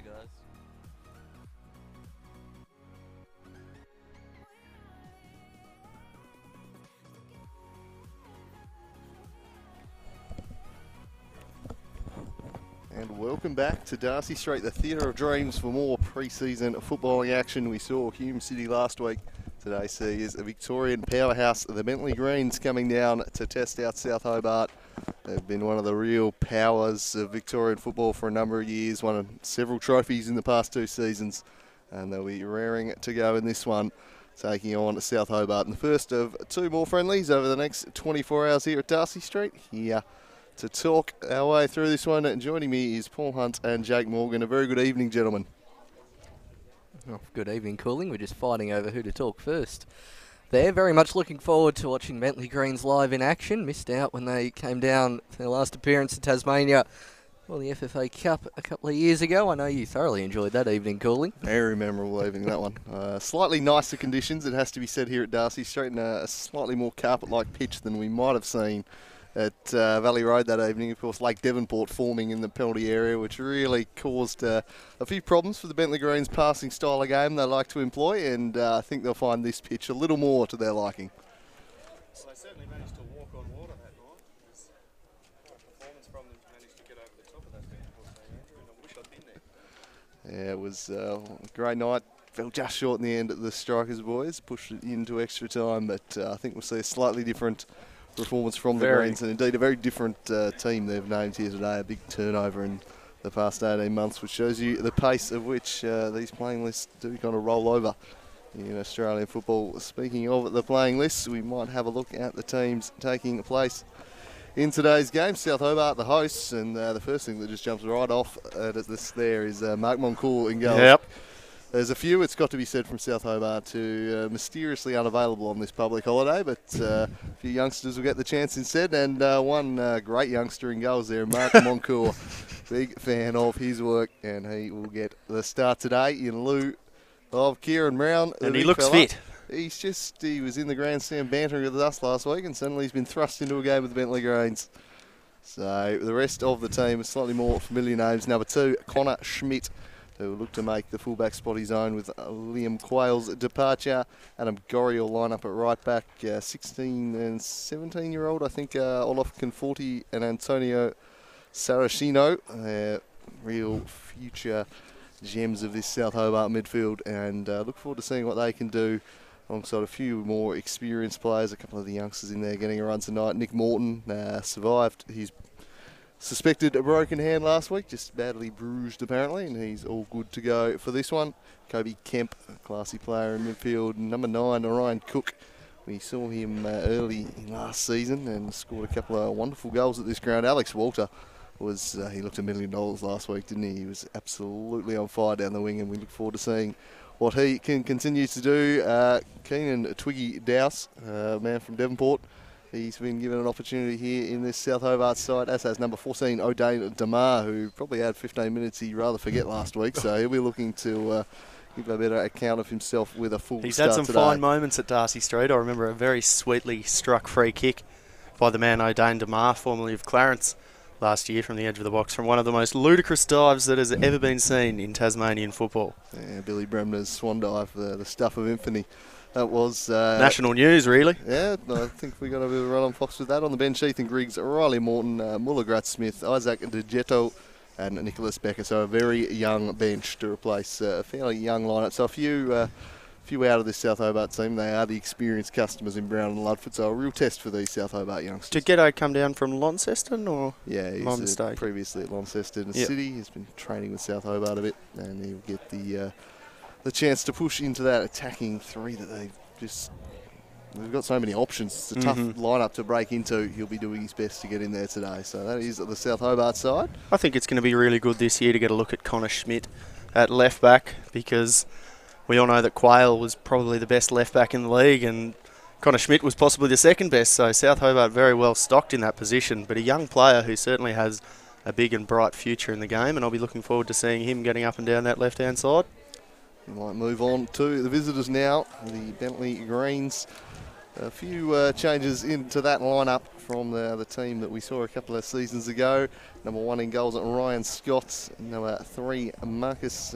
G'day, guys. And welcome back to Darcy Street, the Theatre of Dreams, for more pre-season footballing action. We saw Hume City last week. Today sees a Victorian powerhouse, the Bentleigh Greens, coming down to test out South Hobart. They've been one of the real powers of Victorian football for a number of years, won several trophies in the past 2 seasons, and they'll be raring to go in this one, taking on South Hobart in the first of 2 more friendlies over the next 24 hours here at Darcy Street. Here to talk our way through this one, and joining me is Paul Hunt and Jake Morgan. A very good evening, gentlemen. Oh, good evening, Cooling. We're just fighting over who to talk first. They're very much looking forward to watching Bentleigh Greens live in action. Missed out when they came down for their last appearance in Tasmania, well, the FFA Cup a couple of years ago. I know you thoroughly enjoyed that evening, Cooling. Very memorable evening, that one. Slightly nicer conditions, it has to be said, here at Darcy Street, and a slightly more carpet-like pitch than we might have seen at Valley Road that evening. Of course, Lake Devonport forming in the penalty area, which really caused a few problems for the Bentleigh Greens passing style of game they like to employ, and I think they'll find this pitch a little more to their liking. So they certainly managed to walk on water that night. It was a performance from them to manage to get over the top of that Bentleigh, Andrew, and I wish I'd been there. Yeah, it was a great night. Fell just short in the end at the Strikers boys, pushed it into extra time, but I think we'll see a slightly different performance from the Greens, and indeed a very different team they've named here today. A big turnover in the past 18 months, which shows you the pace at which these playing lists do kind of roll over in Australian football. Speaking of the playing lists, we might have a look at the teams taking place in today's game. South Hobart, the hosts, and the first thing that just jumps right off at this there is Mark Moncourt in goal. Yep. There's a few, it's got to be said, from South Hobart to mysteriously unavailable on this public holiday, but a few youngsters will get the chance instead, and one great youngster in goals there, Mark Moncourt. Big fan of his work, and he will get the start today in lieu of Kieran Brown. And he looks fit. He was in the grandstand bantering with us last week, and suddenly he's been thrust into a game with the Bentleigh Greens. So the rest of the team are slightly more familiar names. Number 2, Connor Schmidt, who will look to make the fullback spot his own with Liam Quayle's departure. Adam Gorrie will line up at right back. 16 and 17-year-old, I think, Olaf Conforti and Antonio Saracino. Real future gems of this South Hobart midfield, and look forward to seeing what they can do alongside a few more experienced players. A couple of the youngsters in there getting a run tonight. Nick Morton survived his suspected a broken hand last week, just badly bruised apparently, and he's all good to go for this one. Kobe Kemp, a classy player in midfield. Number 9, Orion Cook. We saw him early last season and scored a couple of wonderful goals at this ground. Alex Walter he looked $1 million last week, didn't he? He was absolutely on fire down the wing, and we look forward to seeing what he can continue to do. Keenan Twiggy Dowse, man from Devonport. He's been given an opportunity here in this South Hobart side, as has number 14, O'Dane Damar, who probably had 15 minutes he'd rather forget last week. So he'll be looking to give a better account of himself with a full He's start had some today. fine moments at Darcy Street. I remember a very sweetly struck free kick by the man O'Dane Damar, formerly of Clarence, last year from the edge of the box, from one of the most ludicrous dives that has ever been seen in Tasmanian football. Yeah, Billy Bremner's swan dive, the stuff of infamy. That was national news, really. Yeah, I think we got a bit of a run on Fox with that. On the bench, Ethan Griggs, Riley Morton, Muller Gratz-Smith, Isaac DeGetto, and Nicholas Becker. So a very young bench to replace a fairly young lineup. So a few out of this South Hobart team. They are the experienced customers in Brown and Ludford. So a real test for these South Hobart youngsters. Did Ghetto come down from Launceston, or yeah, my he's mistake? Previously at Launceston City. He's been training with South Hobart a bit, and he'll get the chance to push into that attacking 3 that they've got so many options. It's a tough lineup to break into. He'll be doing his best to get in there today. So that is at the South Hobart side. I think it's going to be really good this year to get a look at Connor Schmidt at left back, because we all know that Quayle was probably the best left back in the league, and Connor Schmidt was possibly the second best. So South Hobart very well stocked in that position, but a young player who certainly has a big and bright future in the game, and I'll be looking forward to seeing him getting up and down that left-hand side. We might move on to the visitors now, the Bentleigh Greens. A few changes into that lineup from the team that we saw a couple of seasons ago. Number 1 in goals, Ryan Scott. Number 3, Marcus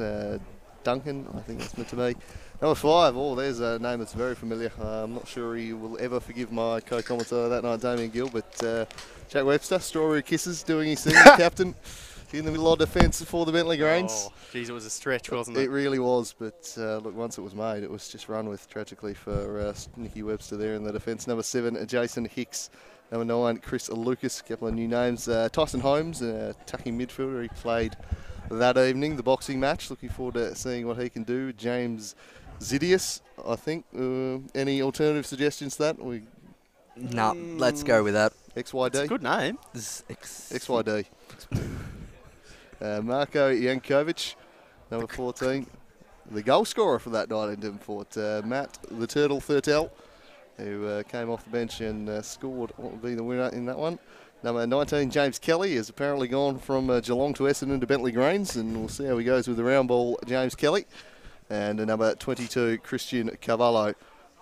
Duncan, I think that's meant to be. Number 5, oh, there's a name that's very familiar. I'm not sure he will ever forgive my co-commentator that night, Damien Gill, but Jack Webster, Strawberry Kisses, doing his thing, captain. In the middle of defence for the Bentleigh Greens. Oh, geez, it was a stretch, wasn't It it? really was, but look, once it was made, it was just run with, tragically, for Nicky Webster there in the defence. Number 7, Jason Hicks. Number 9, Chris Lucas. A couple of new names. Tyson Holmes, attacking midfielder. He played that evening, the boxing match. Looking forward to seeing what he can do. James Zidius, I think. Any alternative suggestions to that? No, let's go with that. XYD? It's a good name. XYD. Marko Jankovic, number 14, the goal scorer for that night in Devonport. Matt the Turtle Thurtell, who came off the bench and scored what would be the winner in that one. Number 19, James Kelly, has apparently gone from Geelong to Essendon to Bentleigh Greens, and we'll see how he goes with the round ball, James Kelly. And number 22, Christian Carvalho,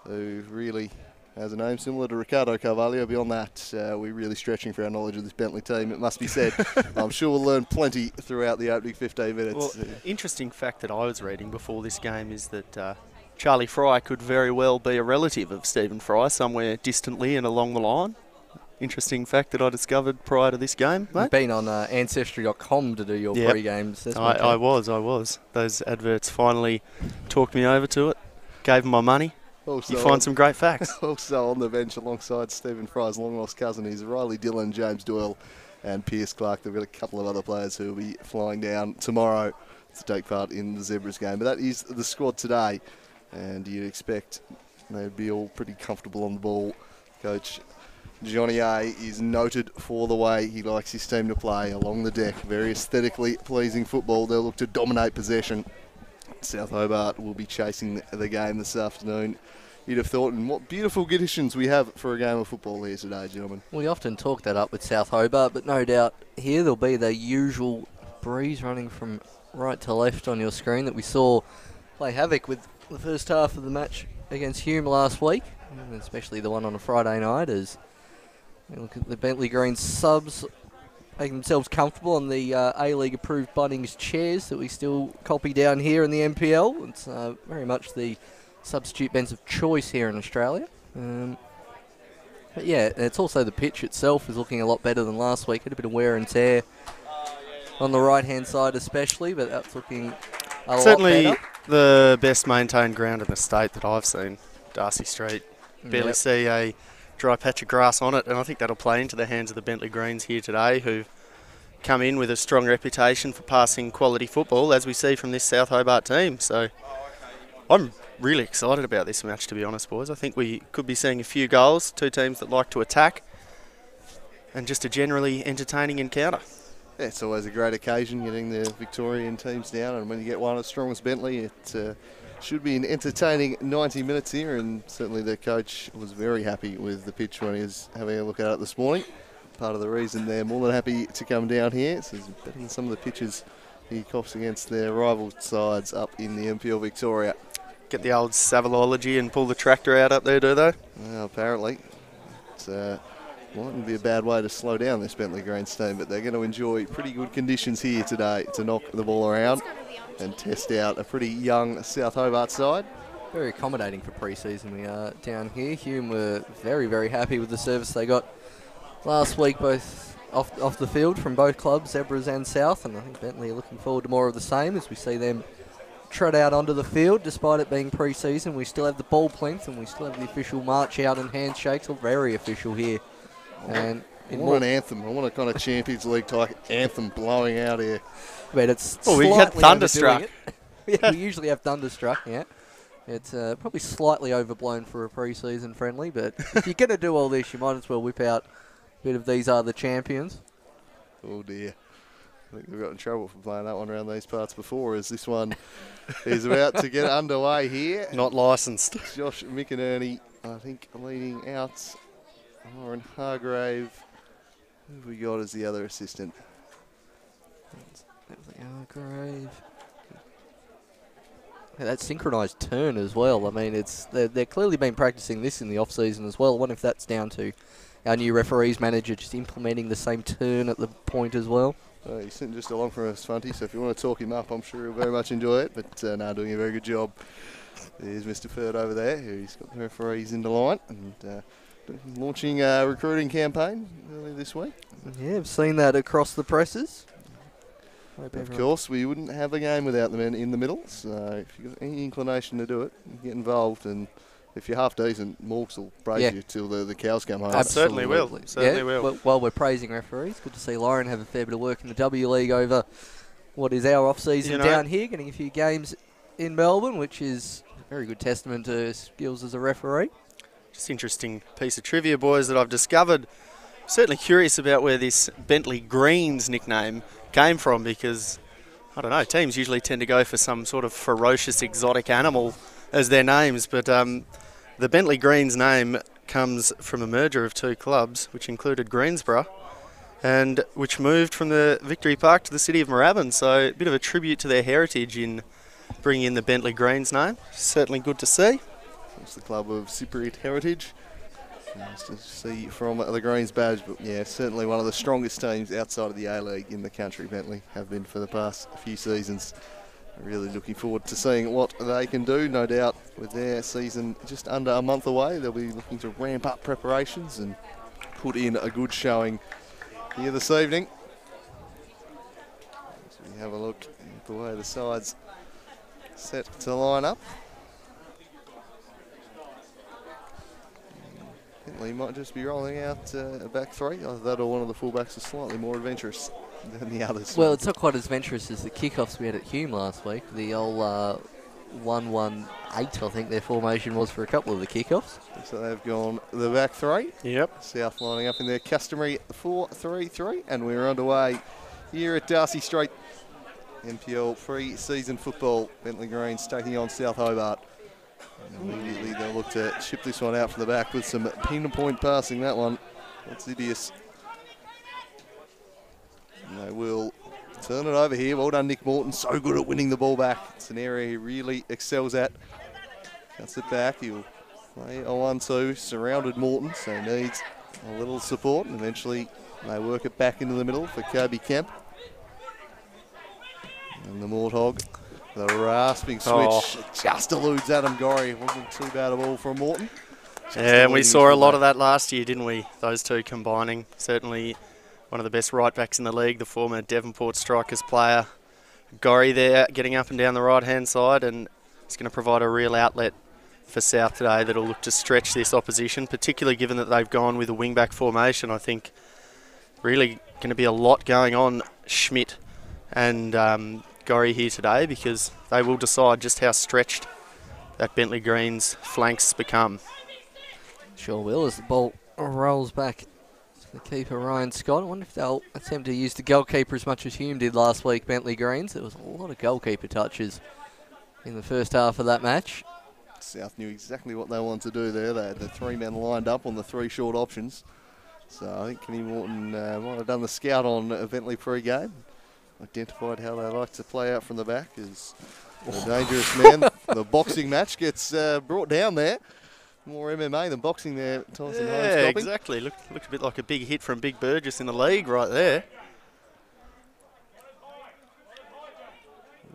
who really has a name similar to Ricardo Carvalho. Beyond that, we're really stretching for our knowledge of this Bentleigh team, it must be said. I'm sure we'll learn plenty throughout the opening 15 minutes. Well, interesting fact that I was reading before this game is that Charlie Fry could very well be a relative of Stephen Fry somewhere distantly and along the line. Interesting fact that I discovered prior to this game, mate. You've been on Ancestry.com to do your pre-game assessment. I was. Those adverts finally talked me over to it, gave them my money. Also you find some great facts. Also on the bench alongside Stephen Fry's long-lost cousin is Riley Dillon, James Doyle and Pierce Clark. They've got a couple of other players who will be flying down tomorrow to take part in the Zebras game. But that is the squad today, and you'd expect they'd be all pretty comfortable on the ball. Coach Johnny A is noted for the way he likes his team to play along the deck. Very aesthetically pleasing football. They'll look to dominate possession. South Hobart will be chasing the game this afternoon. You'd have thought, and what beautiful conditions we have for a game of football here today, gentlemen. We often talk that up with South Hobart, but no doubt here there'll be the usual breeze running from right to left on your screen that we saw play havoc with the first half of the match against Hume last week, and especially the one on a Friday night, as we look at the Bentleigh Greens subs making themselves comfortable on the A-League approved Bunnings chairs that we still copy down here in the NPL. It's very much the substitute bench of choice here in Australia. But yeah, it's also the pitch itself is looking a lot better than last week. Had a bit of wear and tear on the right-hand side especially, but that's looking a Certainly lot better. The best maintained ground in the state that I've seen, Darcy Street. Barely see a dry patch of grass on it, and I think that'll play into the hands of the Bentleigh Greens here today, who've come in with a strong reputation for passing quality football, as we see from this South Hobart team. So I'm really excited about this match, to be honest, boys. I think we could be seeing a few goals, two teams that like to attack, and just a generally entertaining encounter. Yeah, it's always a great occasion getting the Victorian teams down, and when you get one as strong as Bentleigh, it should be an entertaining 90 minutes here, and certainly the coach was very happy with the pitch when he was having a look at it this morning. Part of the reason they're more than happy to come down here. So it's better than some of the pitches he cops against their rival sides up in the NPL Victoria. Get the old Savalology and pull the tractor out up there, do they? Well, apparently. It mightn't be a bad way to slow down this Bentleigh Greens team, but they're going to enjoy pretty good conditions here today to knock the ball around and test out a pretty young South Hobart side. Very accommodating for pre-season we are down here. Hume were very, very happy with the service they got last week, both off the field from both clubs, Zebras and South, and I think Bentleigh are looking forward to more of the same as we see them trot out onto the field. Despite it being pre-season, we still have the ball plinth and we still have the official march out and handshakes, all very official here. And I want an anthem. I want a kind of Champions League type anthem blowing out here. But it's we had Thunderstruck. Yeah, we usually have Thunderstruck, yeah. It's probably slightly overblown for a pre-season friendly, but if you're going to do all this, you might as well whip out a bit of These Are the Champions. Oh dear. I think we've got in trouble for playing that one around these parts before, as this one is about to get underway here. Not licensed. Josh McInerney, I think, leading out. Lauren Hargrave. Who have we got as the other assistant? Hargrave. that synchronised turn as well. I mean, they're clearly been practicing this in the off-season as well. I wonder if that's down to our new referees manager just implementing the same turn at the point as well. He's sitting just along from us, Funty, so if you want to talk him up, I'm sure he'll very much enjoy it. But no, doing a very good job. There's Mr. Ferd over there, who's got the referees in the line and launching a recruiting campaign earlier this week. Yeah, I've seen that across the presses. Of course, we wouldn't have a game without the men in the middle, so if you've got any inclination to do it, get involved. And if you're half decent, Morgs will praise you till the cows come home. Certainly will. Certainly will. Well, while we're praising referees, good to see Lauren have a fair bit of work in the W League over what is our off-season down here, getting a few games in Melbourne, which is a very good testament to her skills as a referee. Just interesting piece of trivia, boys, that I've discovered. Certainly curious about where this Bentleigh Greens nickname came from, because, I don't know, teams usually tend to go for some sort of ferocious exotic animal as their names, but the Bentleigh Greens name comes from a merger of two clubs, which included Greensborough, and which moved from the Victory Park to the city of Moorabbin, so a bit of a tribute to their heritage in bringing in the Bentleigh Greens name. Certainly good to see. It's the club of Cypriot heritage. Nice to see from the Greens badge, but yeah, certainly one of the strongest teams outside of the A-League in the country, Bentleigh, have been for the past few seasons. Really looking forward to seeing what they can do. No doubt with their season just under a month away, they'll be looking to ramp up preparations and put in a good showing here this evening. As we have a look at the way the sides set to line up. Bentleigh might just be rolling out a back three. Either that or one of the fullbacks is slightly more adventurous than the others. Well, it's not quite as adventurous as the kickoffs we had at Hume last week. The old 1-1-8, I think their formation was for a couple of the kickoffs. So they've gone the back three. Yep. South lining up in their customary 4-3-3, and we're underway here at Darcy Street. NPL pre-season football. Bentleigh Greens taking on South Hobart. And immediately they'll look to chip this one out from the back with some pinpoint passing. That one, that's hideous. And they will turn it over here. Well done, Nick Morton. So good at winning the ball back. It's an area he really excels at. Cuts it back. He'll play a 1-2. Surrounded Morton, so he needs a little support. And eventually they work it back into the middle for Kobe Kemp. And the Morthog. The rasping switch just eludes Adam Gorry. Wasn't too bad a ball from Morton. Yeah, and we saw a lot of that last year, didn't we? Those two combining. Certainly one of the best right backs in the league, the former Devonport Strikers player. Gorry there getting up and down the right-hand side, and it's going to provide a real outlet for South today that'll look to stretch this opposition, particularly given that they've gone with a wing-back formation. I think really going to be a lot going on Schmidt and Gorry here today, because they will decide just how stretched that Bentleigh Greens flanks become. Sure will, as the ball rolls back to the keeper Ryan Scott. I wonder if they'll attempt to use the goalkeeper as much as Hume did last week, Bentleigh Greens. There was a lot of goalkeeper touches in the first half of that match. South knew exactly what they wanted to do there. They had the three men lined up on the three short options. So I think Kenny Morton might have done the scout on Bentleigh pre-game. Identified how they like to play out from the back as a dangerous man. The boxing match gets brought down there. More MMA than boxing there. Thompson yeah, exactly. Looked a bit like a big hit from Big Burgess in the league right there.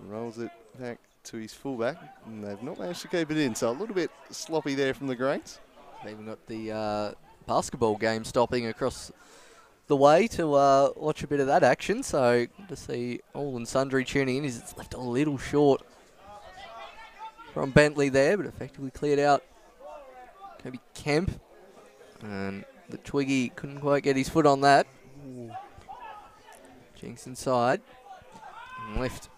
Rolls it back to his fullback, and they've not managed to keep it in. So a little bit sloppy there from the Greens. They've even got the basketball game stopping across the way to watch a bit of that action. So good to see all and sundry tuning in. It's left a little short from Bentleigh there, but effectively cleared out Kobe Kemp. And the Twiggy couldn't quite get his foot on that. Jinx inside. And left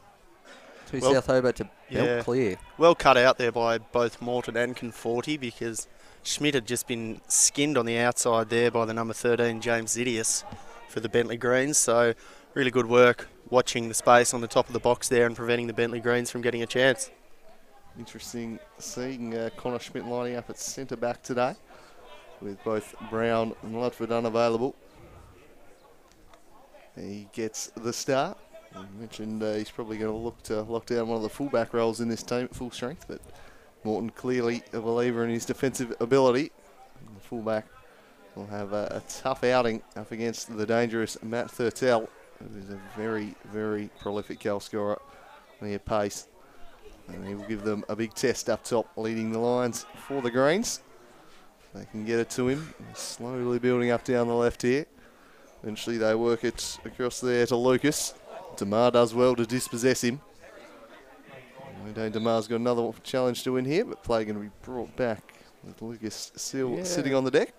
to South Hobart to belt clear. Well cut out there by both Morton and Conforti, because Schmidt had just been skinned on the outside there by the number 13, James Zidius, for the Bentleigh Greens. So really good work watching the space on the top of the box there and preventing the Bentleigh Greens from getting a chance. Interesting seeing Connor Schmidt lining up at centre-back today, with both Brown and Ludford unavailable. He gets the start. I mentioned he's probably going to look to lock down one of the fullback roles in this team at full strength, but Morton clearly a believer in his defensive ability. And the fullback will have a tough outing up against the dangerous Matt Thurtell, who is a very, very prolific goal scorer near pace. And he will give them a big test up top, leading the lines for the Greens. They can get it to him, slowly building up down the left here. Eventually they work it across there to Lucas. Demar does well to dispossess him. Demar's got another challenge to win here, but play going to be brought back with Lucas still sitting on the deck.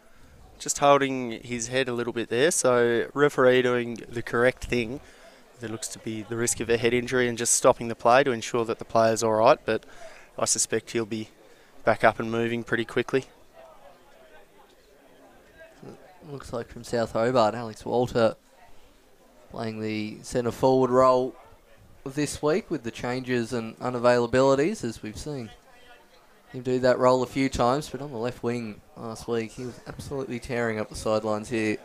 Just holding his head a little bit there, so referee doing the correct thing. There looks to be the risk of a head injury and just stopping the play to ensure that the player's all right, but I suspect he'll be back up and moving pretty quickly. Looks like from South Hobart, Alex Walter playing the centre forward role this week with the changes and unavailabilities, as we've seen him do that role a few times, but on the left wing last week he was absolutely tearing up the sidelines here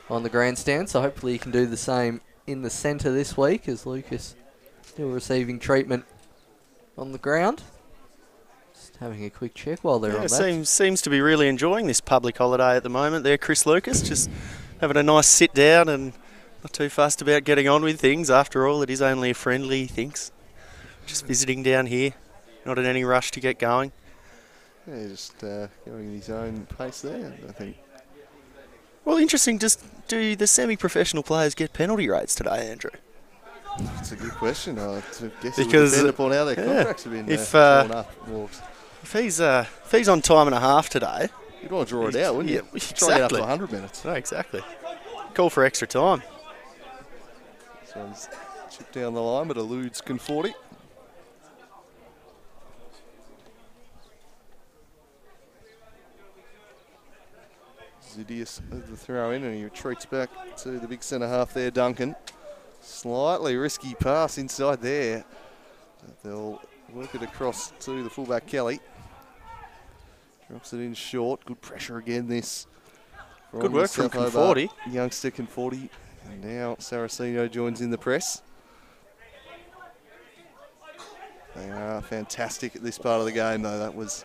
on the grandstand, so hopefully he can do the same in the centre this week, as Lucas still receiving treatment on the ground. Just having a quick check while they're on that. Seems to be really enjoying this public holiday at the moment there, Chris Lucas, just having a nice sit down and not too fussed about getting on with things. After all, it is only a friendly, he thinks. Just visiting down here, not in any rush to get going. Yeah, just going at his own pace there, I think. Well, interesting, just do the semi-professional players get penalty rates today, Andrew? That's a good question. I guess because it would depend upon how their contracts have been drawn up. If he's on time and a half today... You'd want to draw it out, wouldn't you? Exactly. Try to get up to 100 minutes. No, exactly. Call for extra time. This one's chipped down the line, but eludes Conforti. Zidius with the throw in, and he retreats back to the big centre half there, Duncan. Slightly risky pass inside there. They'll work it across to the fullback, Kelly. Drops it in short. Good pressure again, this. Good work from Conforti. Youngster Conforti. And now Saraceno joins in the press. They are fantastic at this part of the game, though. That was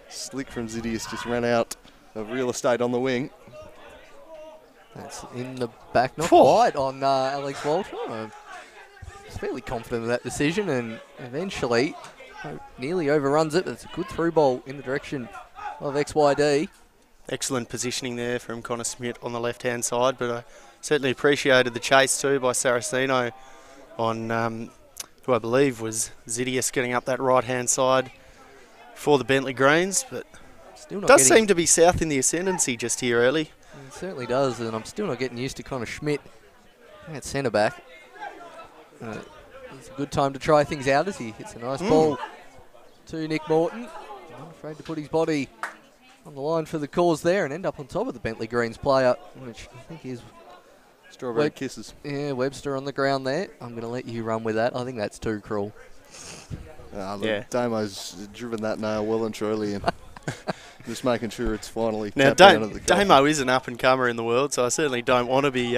slick from Zidius, just ran out of real estate on the wing. That's in the back, not quite on Alex Walter. I was fairly confident of that decision, and eventually nearly overruns it. It's a good through ball in the direction of XYD. Excellent positioning there from Connor Smith on the left-hand side, but I certainly appreciated the chase too by Saraceno on who I believe was Zidius getting up that right-hand side for the Bentleigh Greens, but still not does seem to be south in the ascendancy just here early. It certainly does, and I'm still not getting used to Connor Schmidt at centre back. It's a good time to try things out as he hits a nice ball to Nick Morton. Not afraid to put his body on the line for the cause there and end up on top of the Bentleigh Greens player, which I think is Strawberry Kisses. Yeah, Webster on the ground there. I'm going to let you run with that. I think that's too cruel. Damo's driven that nail well and truly, and just making sure it's finally now. tapped out of the Damo is an up-and-comer in the world, so I certainly don't want to be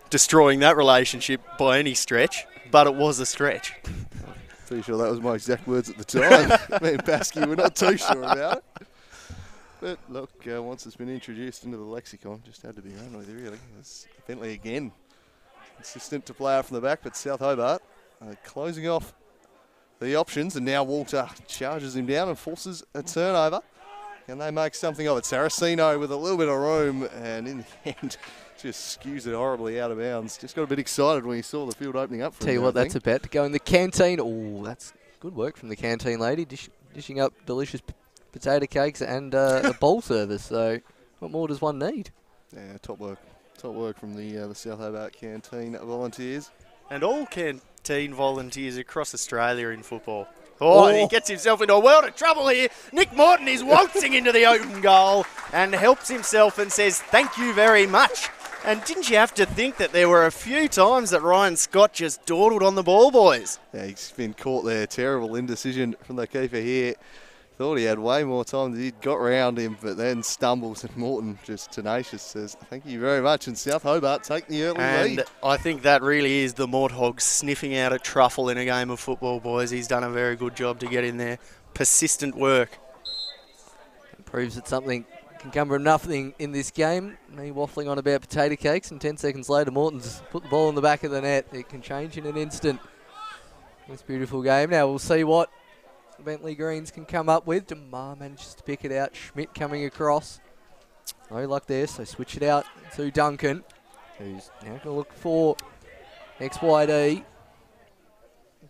destroying that relationship by any stretch, but it was a stretch. Pretty sure that was my exact words at the time. Me and Paskey were not too sure about it. But look, once it's been introduced into the lexicon, just had to be run with it, really. It's Bentleigh again. Consistent to play out from the back, but South Hobart closing off the options, and now Walter charges him down and forces a turnover. Can they make something of it? Saraceno with a little bit of room, and in the end, just skews it horribly out of bounds. Just got a bit excited when he saw the field opening up for him. Tell you what, that's about to go in the canteen. Oh, that's good work from the canteen lady, dishing up delicious potato cakes and a bowl service. So, what more does one need? Yeah, top work. Top work from the South Hobart canteen volunteers. And all canteen volunteers across Australia in football. Oh, he gets himself into a world of trouble here. Nick Morton is waltzing into the open goal and helps himself and says, "Thank you very much." And didn't you have to think that there were a few times that Ryan Scott just dawdled on the ball, boys? Yeah, he's been caught there. Terrible indecision from the keeper here. Thought he had way more time than he'd got round him, but then stumbles, and Morton just tenacious says, thank you very much, and South Hobart take the early lead. And I think that really is the Morthog sniffing out a truffle in a game of football, boys. He's done a very good job to get in there. Persistent work. It proves that something can come from nothing in this game. Me waffling on about potato cakes, and 10 seconds later, Morton's put the ball in the back of the net. It can change in an instant. This beautiful game. Now we'll see what the Bentleigh Greens can come up with. DeMar manages to pick it out. Schmidt coming across. No luck there, so switch it out to Duncan, who's now going to look for XYD.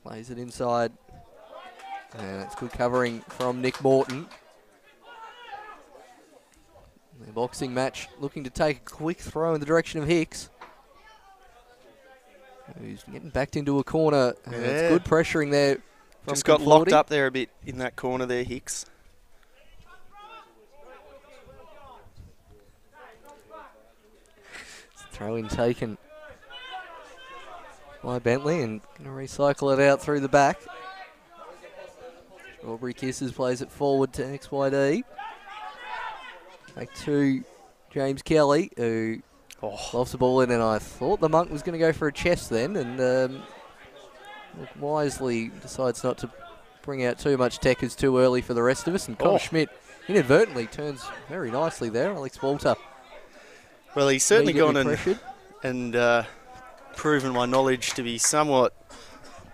Plays it inside. And that's good covering from Nick Morton. The boxing match looking to take a quick throw in the direction of Hicks, who's getting backed into a corner. And it's good pressuring there. Just got locked up there a bit in that corner there, Hicks. Throw in taken by Bentleigh, and going to recycle it out through the back. Strawberry Kisses plays it forward to XYD. Back to James Kelly, who lofts the ball in, and I thought the Monk was going to go for a chest then, and wisely decides not to bring out too much techers too early for the rest of us. And Connor Schmidt inadvertently turns very nicely there. Alex Walter. Well, he's certainly gone and proven my knowledge to be somewhat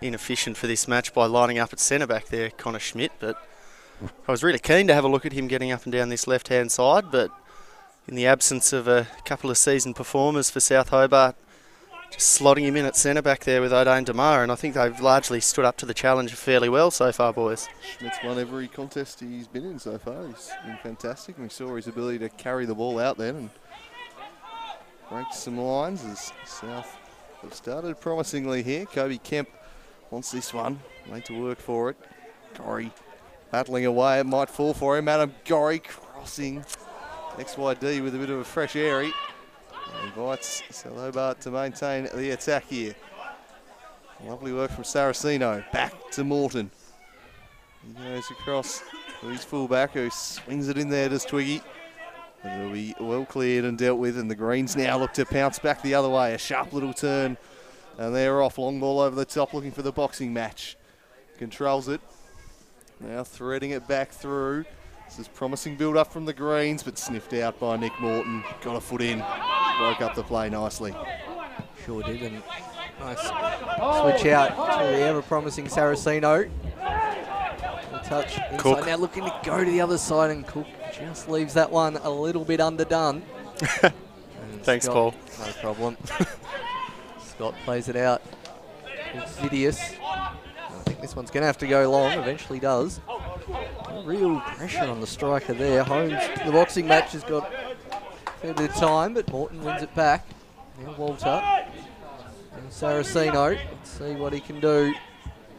inefficient for this match by lining up at centre back there, Connor Schmidt. But I was really keen to have a look at him getting up and down this left-hand side. But in the absence of a couple of seasoned performers for South Hobart, just slotting him in at centre back there with O'Dane DeMar, and I think they've largely stood up to the challenge fairly well so far, boys. Schmidt's won every contest he's been in so far. He's been fantastic, and we saw his ability to carry the ball out then and break some lines as South have started promisingly here. Kobe Kemp wants this one, made to work for it. Gorry battling away, it might fall for him. Adam Gorry crossing XYD with a bit of a fresh airy. Invites South Hobart to maintain the attack here. Lovely work from Saraceno. Back to Morton. He goes across to his fullback, who swings it in there to Twiggy. It'll be well cleared and dealt with, and the Greens now look to pounce back the other way. A sharp little turn, and they're off. Long ball over the top, looking for the boxing match. Controls it. Now threading it back through. This is promising build up from the Greens, but sniffed out by Nick Morton. Got a foot in. Broke up the play nicely. Sure did, and nice switch out to the ever-promising Saraceno. A touch inside. Cook. Now looking to go to the other side, and Cook just leaves that one a little bit underdone. Thanks, Scott, Paul. No problem. Scott plays it out. Insidious. I think this one's going to have to go long. Eventually does. Real pressure on the striker there. Holmes, the boxing match has got a fair bit of time, but Morton wins it back. Now Walter and Saraceno. Let's see what he can do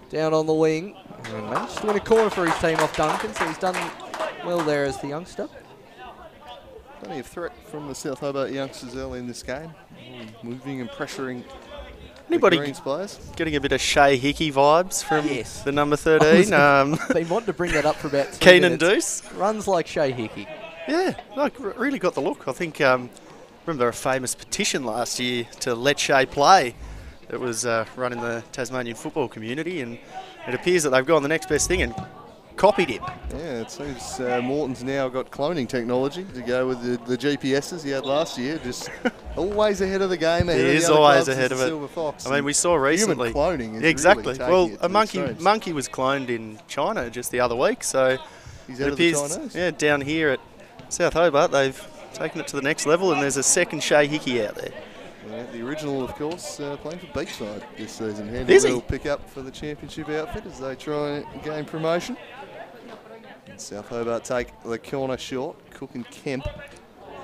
down on the wing. And managed to win a corner for his team off Duncan, so he's done well there as the youngster. Plenty of threat from the South Hobart youngsters early in this game. Moving and pressuring anybody the Greens players. Getting a bit of Shea Hickey vibes from the number 13. Been wanting to bring that up for about 2 Keenan minutes. Deuce. Runs like Shea Hickey. Yeah, like really got the look. I think, remember a famous petition last year to let Shea play that was run in the Tasmanian football community, and it appears that they've gone the next best thing and copied him. Yeah, it seems Morton's now got cloning technology to go with the GPSs he had last year. Just always ahead of the game. He is always ahead of it. Silver Fox. I mean, we saw recently. Human cloning is exactly. Really well, a monkey was cloned in China just the other week, so he's it appears. Yeah, down here at South Hobart, they've taken it to the next level, and there's a second Shea Hickey out there. Yeah, the original, of course, playing for Beachside this season. Is he? Will pick up for the championship outfit as they try and gain promotion. And South Hobart take the corner short. Cook and Kemp.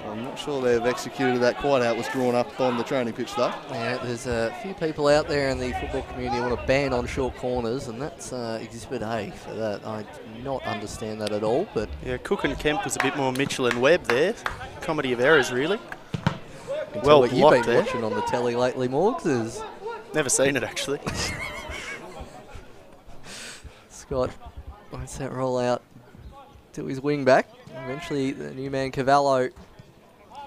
I'm not sure they've executed that quite how it was drawn up on the training pitch, though. Yeah, there's a few people out there in the football community who want to ban on short corners, and that's Exhibit A for that. I do not understand that at all, but... Yeah, Cook and Kemp was a bit more Mitchell and Webb there. Comedy of errors, really. Well, what you've been watching on the telly lately, Morgs, is... Never seen it, actually. Scott, what's that roll out? to his wing back. Eventually, the new man Cavallo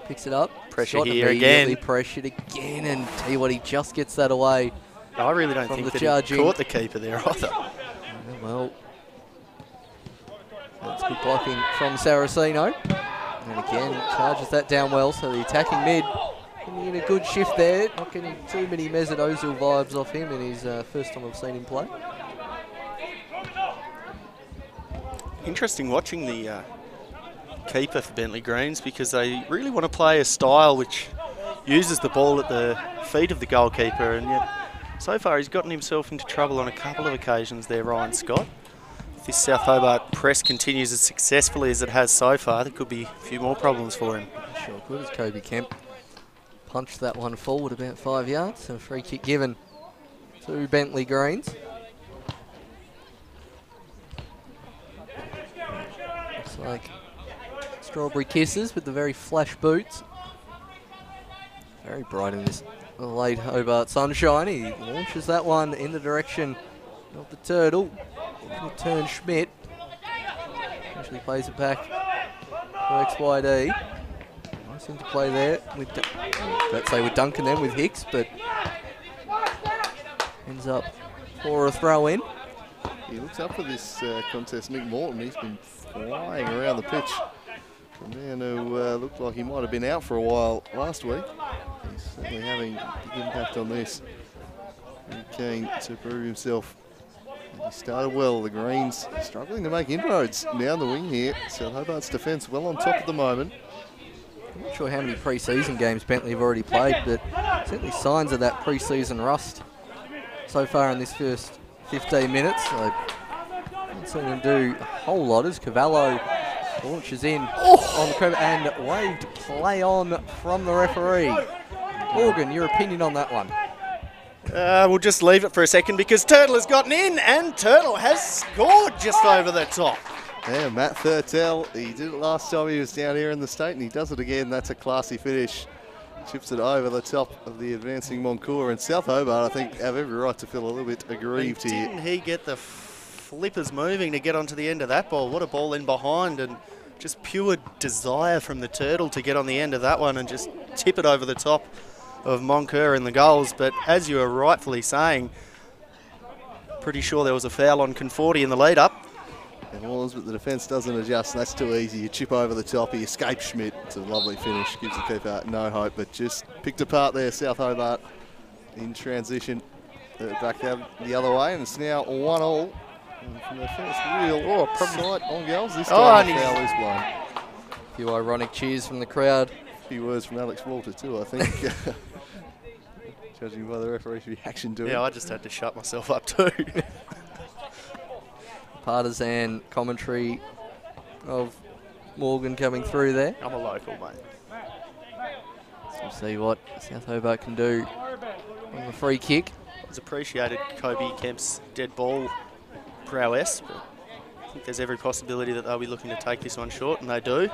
picks it up. Pressure Scott here immediately again. pressured again, and tell you what, he just gets that away. I really don't From think the that charging. he caught the keeper there either. Yeah, well, that's good blocking from Saraceno. And again, charges that down well, so the attacking mid getting in a good shift there. Not getting too many Mesut Ozil vibes off him in his first time I've seen him play. Interesting watching the keeper for Bentleigh Greens, because they really want to play a style which uses the ball at the feet of the goalkeeper, and yet so far he's gotten himself into trouble on a couple of occasions there, Ryan Scott. If this South Hobart press continues as successfully as it has so far, there could be a few more problems for him. Sure could, as Kobe Kemp punched that one forward about 5 yards. A free kick given to Bentleigh Greens. Looks like Strawberry Kisses with the very flash boots. Very bright in this late Hobart sunshine. He launches that one in the direction of the turtle. Return Schmidt. Actually plays it back for XYD. Nice interplay there with, let's say with Duncan then with Hicks, but ends up for a throw in. He looks up for this contest, Nick Morton. He's been flying around the pitch. A man who looked like he might have been out for a while last week. He's certainly having a big impact on this. Very keen to prove himself. He started well. The Greens struggling to make inroads down the wing here. South Hobart's defence well on top at the moment. I'm not sure how many pre-season games Bentleigh have already played, but certainly signs of that pre-season rust so far in this first 15 minutes. So haven't seen him do a whole lot as Cavallo launches in on the crevice and waved play on from the referee. Morgan, your opinion on that one? We'll just leave it for a second because Turtle has gotten in, and Turtle has scored just over the top. Yeah, Matt Thurtell, he did it last time he was down here in the state, and he does it again. That's a classy finish. Chips it over the top of the advancing Moncur. And South Hobart, I think, have every right to feel a little bit aggrieved here. Didn't he get the flippers moving to get onto the end of that ball? What a ball in behind, and just pure desire from the Turtle to get on the end of that one and just tip it over the top of Moncur in the goals. But as you were rightfully saying, pretty sure there was a foul on Conforti in the lead-up. It was, but the defence doesn't adjust, and that's too easy. You chip over the top, he escapes Schmidt. It's a lovely finish, gives the keeper no hope, but just picked apart there, South Hobart in transition. Back the other way, and it's now 1-1. And from the first real sight on goals, this time the foul is blown. A few ironic cheers from the crowd. A few words from Alex Walter too, I think. Judging by the referee's reaction to it. Yeah, I just had to shut myself up too. Partisan commentary of Morgan coming through there. I'm a local, mate. So we'll see what South Hobart can do on the free kick. It's appreciated Kobe Kemp's dead ball prowess, but I think there's every possibility that they'll be looking to take this one short, and they do.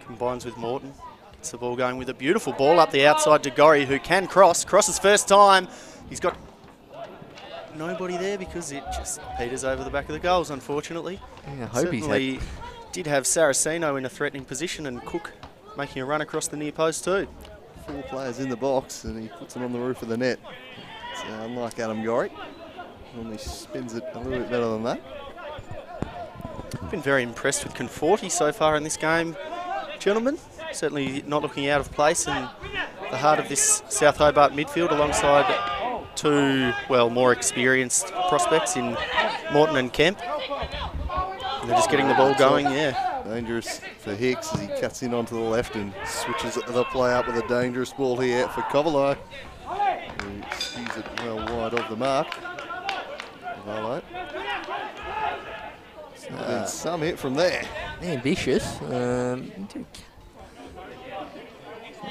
Combines with Morton. Gets the ball going with a beautiful ball up the outside to Gorry, who can cross. Crosses first time. He's got nobody there because it just peters over the back of the goals, unfortunately. Yeah, I hope Certainly did have Saraceno in a threatening position, and Cook making a run across the near post too. 4 players in the box, and he puts it on the roof of the net. It's unlike Adam Gorry. Normally spins it a little bit better than that. I've been very impressed with Conforti so far in this game, gentlemen. Certainly not looking out of place in the heart of this South Hobart midfield alongside two, well, more experienced prospects in Morton and Kemp. And they're just getting the ball going, yeah. Dangerous for Hicks as he cuts in onto the left and switches the play up with a dangerous ball here for Cavallo, who skews it well wide of the mark. Cavallo. Some hit from there. Ambitious.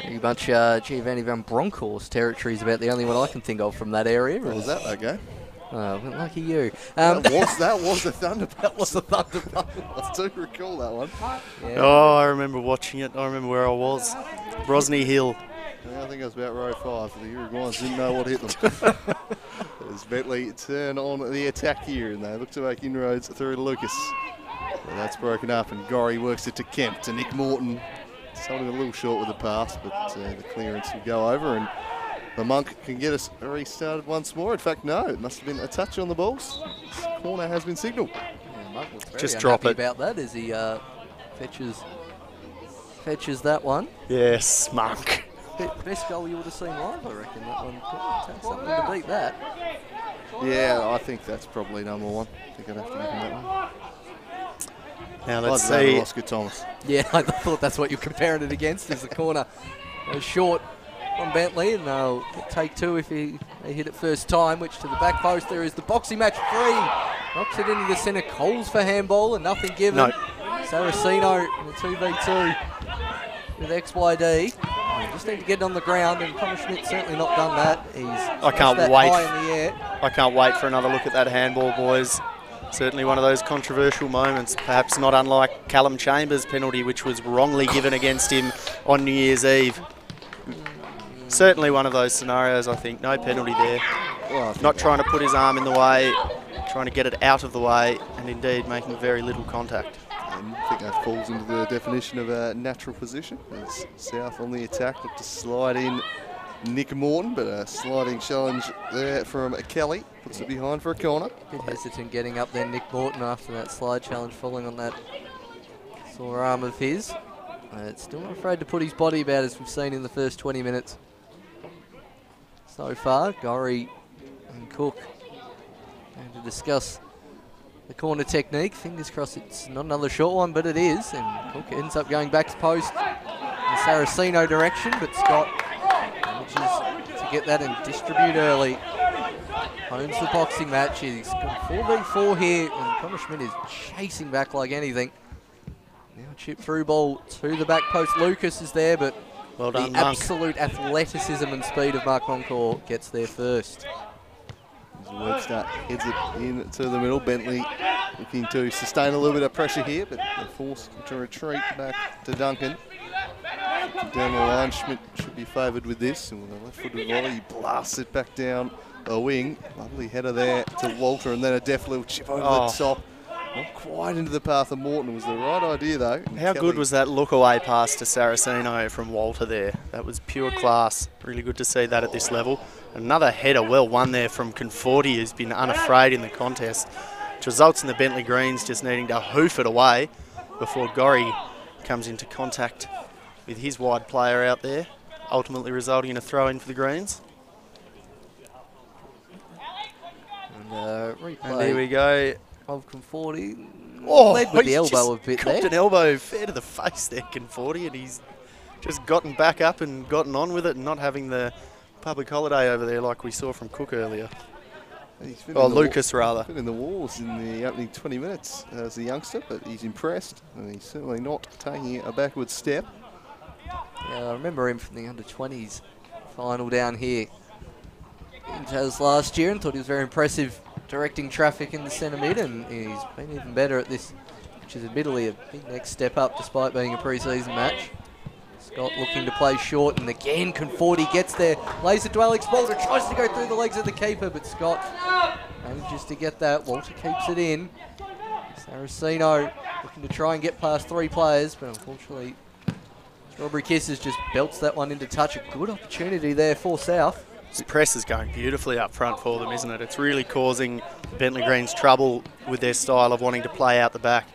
Very much Giovanni Van Bronckhorst territory is about the only one I can think of from that area. What was that, okay? Oh, well, lucky you. That was the Thunderbird. That was the Thunderbird. I do recall that one. Yeah. Oh, I remember watching it. I remember where I was. Brosney Hill. Yeah, I think it was about row 5. The Uruguayans didn't know what hit them. As Bentleigh turn on the attack here, and they look to make inroads through to Lucas. Well, that's broken up, and Gorry works it to Kemp, to Nick Morton. Something a little short with the pass, but the clearance will go over, and the Monk can get us restarted once more. In fact, no, it must have been a touch on the balls. This corner has been signalled. Yeah, Monk was very Just drop it. about that as he fetches that one. Yes, Monk. Best goal you would have seen live, I reckon. That one could take something to beat that. Yeah, I think that's probably number one. I think I'd have to give him that one. Now let's I'd rather see. Oscar Thomas. Yeah, I thought that's what you're comparing it against, is the corner. Short on Bentleigh, and they'll take two if they hit it first time, which to the back post there is the boxing match free. Knocks it into the centre. Coles for handball and nothing given. No. Saraceno in the 2v2 with XYD. Just need to get it on the ground, and Connor Schmidt's certainly not done that. He's I can't that wait. high in the air. I can't wait for another look at that handball, boys. Certainly one of those controversial moments, perhaps not unlike Callum Chambers' penalty, which was wrongly given against him on New Year's Eve. Certainly one of those scenarios, I think. No penalty there. Well, Not trying to put his arm in the way, trying to get it out of the way, and indeed making very little contact. I think that falls into the definition of a natural position. As South on the attack, look to slide in Nick Morton, but a sliding challenge there from Kelly. Puts it behind for a corner. Bit hesitant getting up there, Nick Morton, after that slide challenge falling on that sore arm of his. Still not afraid to put his body about, as we've seen in the first 20 minutes. So far, Gorry and Cook going to discuss the corner technique. Fingers crossed it's not another short one, but it is. And Cook ends up going back to post in Saraceno direction, but Scott manages to get that and distribute early. Owns the boxing match. He's got 4v4 here, and Connor Schmidt is chasing back like anything. Now chip through ball to the back post. Lucas is there, but Well done, the Monk. absolute athleticism and speed of Mark Moncourt gets there first. As the work start heads it into the middle. Bentleigh looking to sustain a little bit of pressure here, but they're forced to retreat back to Duncan. Down the line, Schmidt should be favoured with this, and with a left-footed volley, he blasts it back down a wing. Lovely header there to Walter, and then a deft little chip over the top. Not quite into the path of Morton. It was the right idea, though. And How Kelly, good was that look-away pass to Saraceno from Walter there? That was pure class. Really good to see that at this level. Another header well won there from Conforti, who's been unafraid in the contest, which results in the Bentleigh Greens just needing to hoof it away before Gorry comes into contact with his wide player out there, ultimately resulting in a throw-in for the Greens. And replay And there we go. of Conforti. Oh, Led with the he's elbow a just bit copped there. an elbow fair to the face there, Conforti, and he's just gotten back up and gotten on with it, and not having the public holiday over there like we saw from Cook earlier. he's been Oh, in the Lucas rather. been in the walls in the opening 20 minutes as a youngster, but he's impressed, and he's certainly not taking a backward step. Yeah, I remember him from the under-20s final down here in Taz last year, and thought he was very impressive directing traffic in the centre mid, and he's been even better at this, which is admittedly a big next step up despite being a pre-season match. Scott looking to play short, and again Conforti gets there, lays it to Alex Walter, tries to go through the legs of the keeper, but Scott manages to get that. Walter keeps it in. Saraceno looking to try and get past three players, but unfortunately Strawberry Kisses just belts that one into touch. A good opportunity there for South. This press is going beautifully up front for them, isn't it? It's really causing Bentleigh Greens trouble with their style of wanting to play out the back.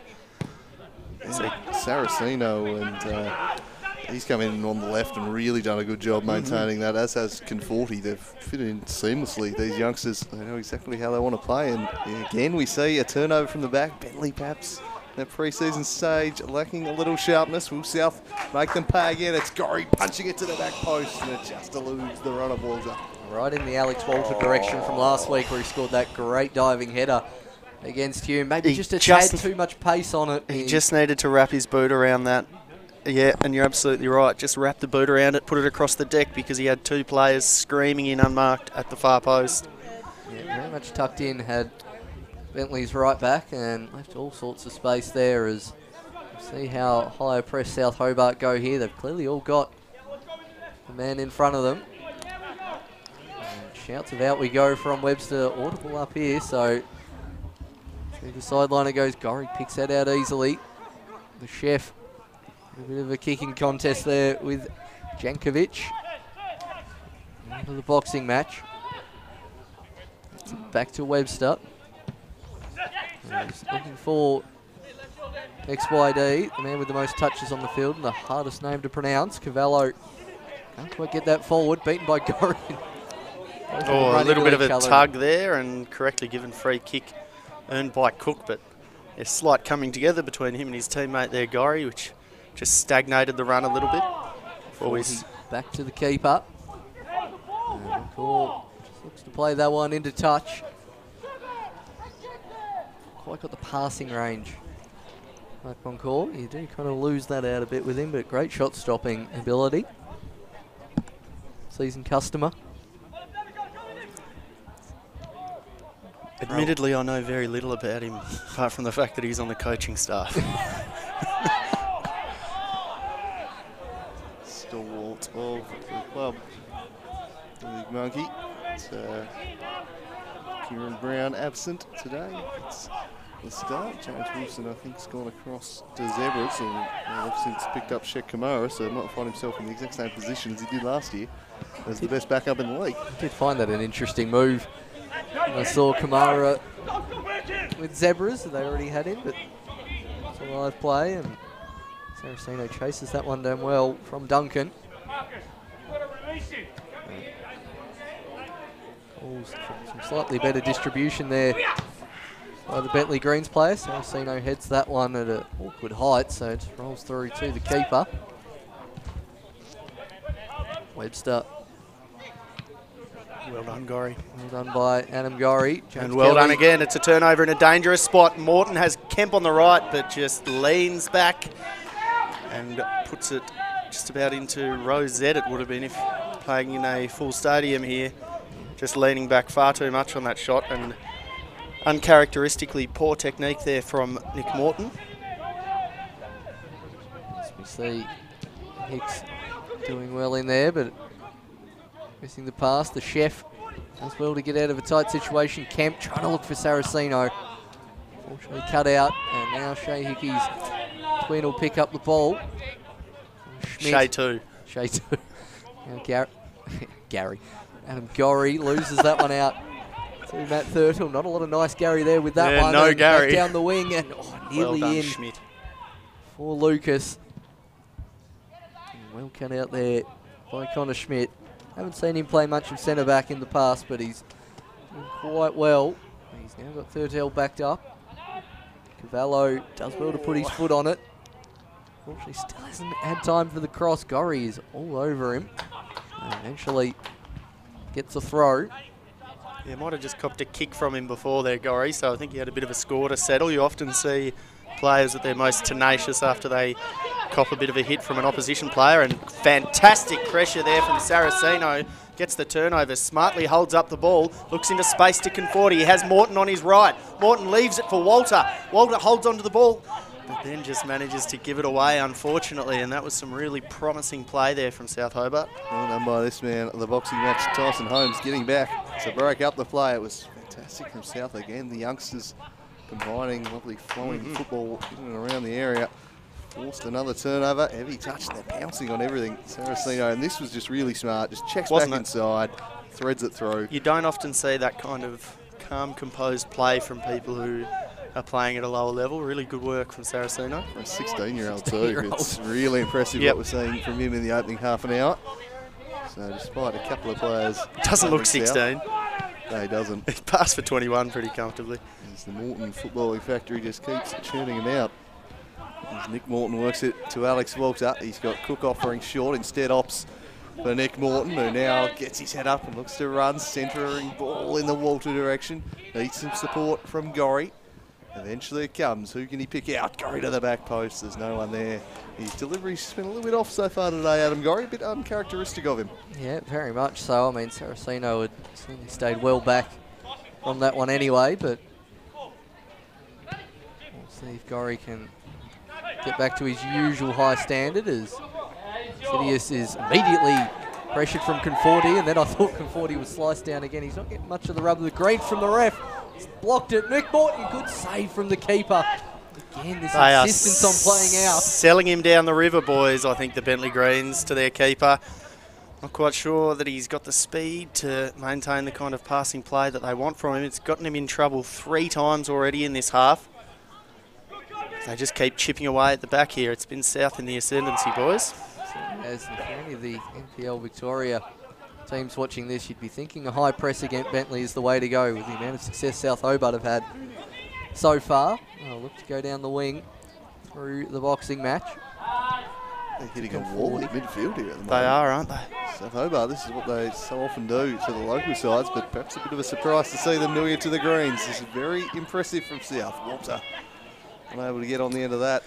Saraceno, and he's come in on the left and really done a good job maintaining that, as has Conforti. They've fit in seamlessly. These youngsters, they know exactly how they want to play, and again we see a turnover from the back. Bentleigh perhaps that pre-season stage lacking a little sharpness. Will South make them pay again? It's Gorry punching it to the back post, and it just eludes the runner Walter. Right in the Alex Walter direction from last week, where he scored that great diving header against Hume. Maybe just a tad too much pace on it. He just needed to wrap his boot around that. Yeah, and you're absolutely right. Just wrap the boot around it, put it across the deck, because he had two players screaming in unmarked at the far post. Yeah, very much tucked in, had Bentleigh's right back, and left all sorts of space there. As see how high a press South Hobart go here. They've clearly all got the man in front of them. And shouts of out we go from Webster audible up here, so Through the sideline it goes. Gorry picks that out easily. The chef. A bit of a kicking contest there with Jankovic. Into the boxing match. Back to Webster. He's looking for XYD, the man with the most touches on the field and the hardest name to pronounce. Cavallo can't quite get that forward, beaten by Gorry. Oh, a little bit of a tug there and correctly given free kick earned by Cook, but a slight coming together between him and his teammate there, Gorry, which just stagnated the run a little bit. Always back to the keeper. Cool. Just looks to play that one into touch. Quite got the passing range. Like on call, you do kind of lose that out a bit with him, but great shot stopping ability. Seasoned customer. Admittedly, I know very little about him, apart from the fact that he's on the coaching staff. Stalwart of the club. The big monkey. It's, Kieran Brown absent today. It's the start. James Wilson, I think, has gone across to Zebras, and they've since picked up Shek Kamara, so he might find himself in the exact same position as he did last year as the best backup in the league. I did find that an interesting move. I saw Kamara with Zebras, they already had him, but it's a live play, and Saraceno chases that one down well from Duncan. Some slightly better distribution there by the Bentleigh Greens player. Saraceno heads that one at an awkward height, so it rolls through to the keeper. Webster. Well done, Gorry. Well done by Adam Gorry. And well done again. It's a turnover in a dangerous spot. Morton has Kemp on the right, but just leans back and puts it just about into row Z, it would have been if playing in a full stadium here. Just leaning back far too much on that shot, and uncharacteristically poor technique there from Nick Morton. As we see Hicks doing well in there, but missing the pass. The chef does well to get out of a tight situation. Kemp trying to look for Saraceno. Fortunately cut out, and now Shea Hickey's twin will pick up the ball. Shea too. Shea too. Now Gary. Adam Gorry loses that one out to Matt Thurtle. Not a lot of nice Gary there with that one. No and Gary. Back down the wing, and nearly well done, in Schmidt. For Lucas. Well cut out there by Connor Schmidt. Haven't seen him play much of centre back in the past, but he's doing quite well. He's now got Thurtle backed up. Cavallo does well to put his foot on it. Unfortunately, still hasn't had time for the cross. Gorry is all over him. And eventually gets a throw. Yeah, might have just copped a kick from him before there, Gorry, so I think he had a bit of a score to settle. You often see players at their most tenacious after they cop a bit of a hit from an opposition player, and fantastic pressure there from Saraceno. Gets the turnover, smartly holds up the ball, looks into space to Conforti. He has Morton on his right. Morton leaves it for Walter. Walter holds onto the ball, but then just manages to give it away, unfortunately, and that was some really promising play there from South Hobart. Well done by this man at the boxing match, Tyson Holmes, getting back to break up the play. It was fantastic from South again. The youngsters combining lovely flowing football in and around the area. Forced another turnover, heavy touch, they're pouncing on everything. Saraceno, and this was just really smart, just checks back inside, threads it through. You don't often see that kind of calm, composed play from people who are playing at a lower level. Really good work from Saraceno. For a 16-year-old too, it's really impressive what we're seeing from him in the opening half an hour. So despite a couple of players... Doesn't look 16. No, he doesn't. He passed for 21 pretty comfortably. As the Morton footballing factory just keeps churning him out. As Nick Morton works it to Alex Walter. He's got Cook offering short, instead opts for Nick Morton, who now gets his head up and looks to run, centering ball in the Walter direction. Needs some support from Gorry. Eventually it comes. Who can he pick out? Gorry to the back post. There's no one there. His delivery's been a little bit off so far today, Adam Gorry. A bit uncharacteristic of him. Yeah, very much so. I mean, Saraceno had certainly stayed well back on that one anyway, but we'll see if Gorry can get back to his usual high standard, as Sidious is immediately pressured from Conforti, and then I thought Conforti was sliced down again. He's not getting much of the rub of the green from the ref. blocked it. Nick Morton, good save from the keeper. Again, this They insistence on playing out. Selling him down the river, boys, I think the Bentleigh Greens, to their keeper. Not quite sure that he's got the speed to maintain the kind of passing play that they want from him. It's gotten him in trouble 3 times already in this half. They just keep chipping away at the back here. It's been South in the ascendancy, boys. As for any of the NPL Victoria teams watching this, you'd be thinking a high press against Bentleigh is the way to go with the amount of success South Hobart have had so far. I'll look to go down the wing through the boxing match. They're hitting a wall in midfield here at the moment. They are, aren't they? South Hobart, this is what they so often do to the local sides, but perhaps a bit of a surprise to see them doing it to the Greens. This is very impressive from South. Walter unable to get on the end of that.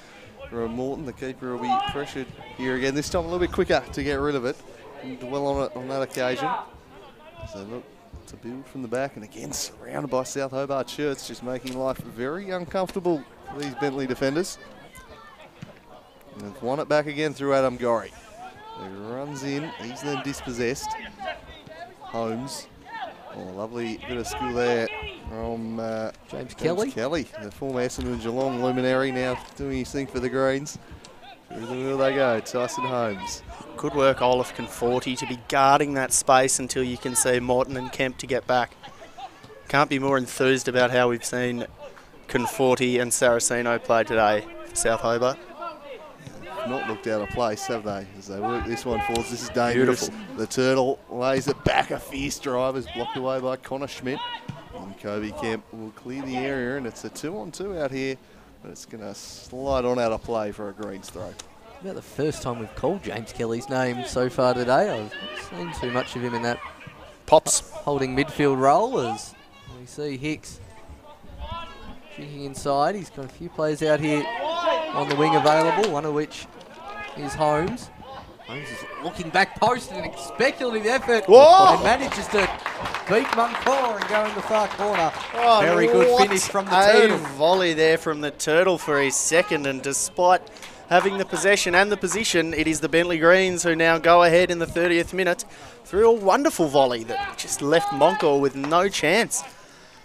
For Morton, the keeper will be pressured here again. This time a little bit quicker to get rid of it and dwell on it on that occasion. So look, to build from the back, and again surrounded by South Hobart shirts, just making life very uncomfortable for these Bentleigh defenders. And they've won it back again through Adam Gorry. He runs in, he's then dispossessed. Holmes, lovely bit of skill there from James Kelly. The former Essendon Geelong luminary, now doing his thing for the Greens. Through the middle they go, Tyson Holmes. Good work, Olaf Conforti, to be guarding that space until you can see Morton and Kemp to get back. Can't be more enthused about how we've seen Conforti and Saraceno play today for South Hobart. Not looked out of place, have they? As they work this one forwards. This is dangerous. Beautiful. The Turtle lays it back. A fierce drive is blocked away by Connor Schmidt. And Kobe Kemp will clear the area, and it's a 2-on-2 out here. But it's going to slide on out of play for a Greens throw. About the first time we've called James Kelly's name so far today. I've not seen too much of him in that Pops holding midfield role, as we see Hicks kicking inside. He's got a few players out here on the wing available, one of which is Holmes. Holmes is looking back post in an speculative effort. Whoa! And manages to beat Muncore and go in the far corner. Oh, very good finish from the Turtle. Volley there from the Turtle for his second, and despite having the possession and the position, it is the Bentleigh Greens who now go ahead in the 30th minute through a wonderful volley that just left Muncore with no chance.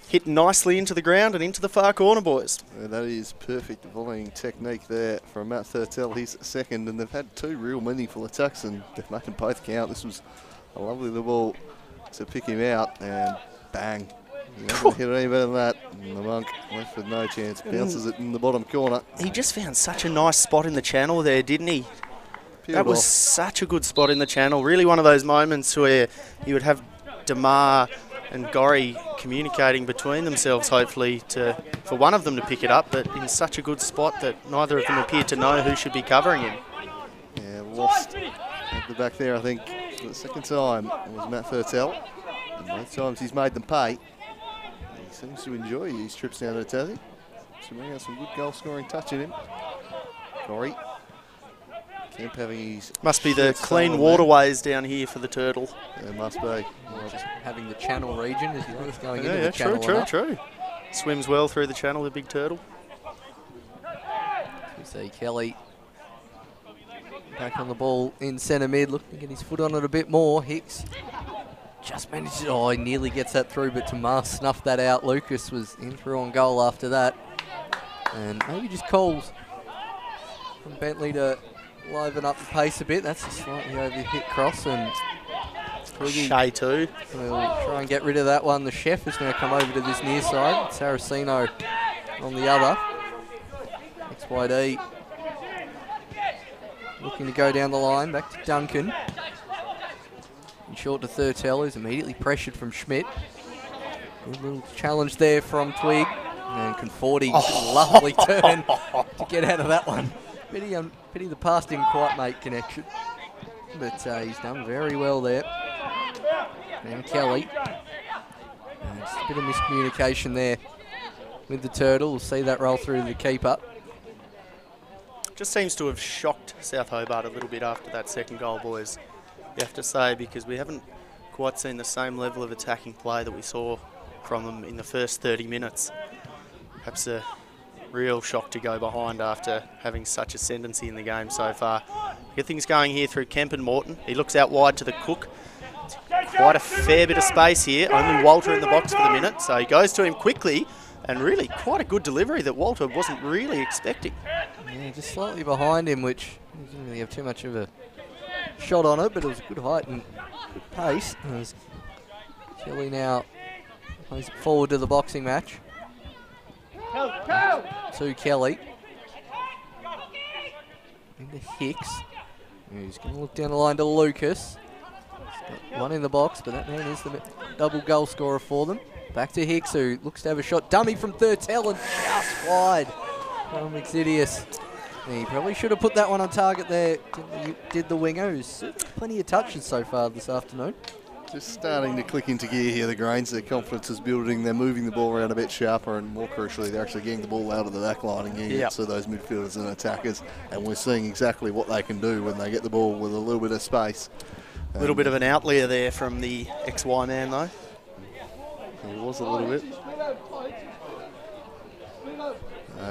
Hit nicely into the ground and into the far corner, boys. That is perfect volleying technique there from Matt Thurtell, his second, and they've had 2 real meaningful attacks and they've made them both count. This was a lovely little ball to pick him out, and bang. He hasn't hit it any better than that. And the Monk left with no chance, bounces it in the bottom corner. He just found such a nice spot in the channel there, didn't he? That was such a good spot in the channel. Really one of those moments where you would have DeMar and Gorry communicating between themselves, hopefully, for one of them to pick it up, but in such a good spot that neither of them appeared to know who should be covering him. Yeah, lost at the back there, I think, for the second time. It was Matt Thurtell, and both times he's made them pay. He seems to enjoy his trips down to Tassie. He has some good goal-scoring touch in him. Gorry. Kemp having his... Must be the clean waterways down here for the Turtle. It must be. Well, just having the channel region as he's going into the yeah, channel. true. Swims well through the channel, the big Turtle. We see Kelly back on the ball in centre mid, looking to get his foot on it a bit more. Hicks just managed to, he nearly gets that through, but Tamar snuffed that out. Lucas was in through on goal after that. And maybe just calls from Bentleigh to liven up the pace a bit. That's a slightly over-hit cross, and Shea too. We'll try and get rid of that one. The chef is going to come over to this near side. Saraceno on the other. XYD looking to go down the line. Back to Duncan. And short to Thurtell, who's immediately pressured from Schmidt. Good little challenge there from Twig. And Conforti, lovely turn to get out of that one. Pity the pass didn't quite make connection. But he's done very well there. And Kelly. Just a bit of miscommunication there with the Turtle. We'll see that roll through to the keeper. Just seems to have shocked South Hobart a little bit after that second goal, boys. You have to say, because we haven't quite seen the same level of attacking play that we saw from them in the first 30 minutes. Perhaps a real shock to go behind after having such ascendancy in the game so far. Get things going here through Kemp and Morton. He looks out wide to the Cook. quite a fair bit of space here. Only Walter in the box for the minute, so he goes to him quickly, and really quite a good delivery that Walter wasn't really expecting. Yeah, just slightly behind him, which he didn't really have too much of a shot on it, but it was a good height and good pace. As Kelly now plays it forward to the boxing match. To Kelly. Into Hicks. He's going to look down the line to Lucas. He's got one in the box, but that man is the double goal scorer for them. Back to Hicks, who looks to have a shot. Dummy from Thurtell and just wide from Exidius. He probably should have put that one on target there, did the winger, who's plenty of touches so far this afternoon. Just starting to click into gear here, the Grains. Their confidence is building. They're moving the ball around a bit sharper, and more crucially, they're actually getting the ball out of the back line and getting it to those midfielders and attackers. And we're seeing exactly what they can do when they get the ball with a little bit of space. A little bit of an outlier there from the XY man, though. It was a little bit.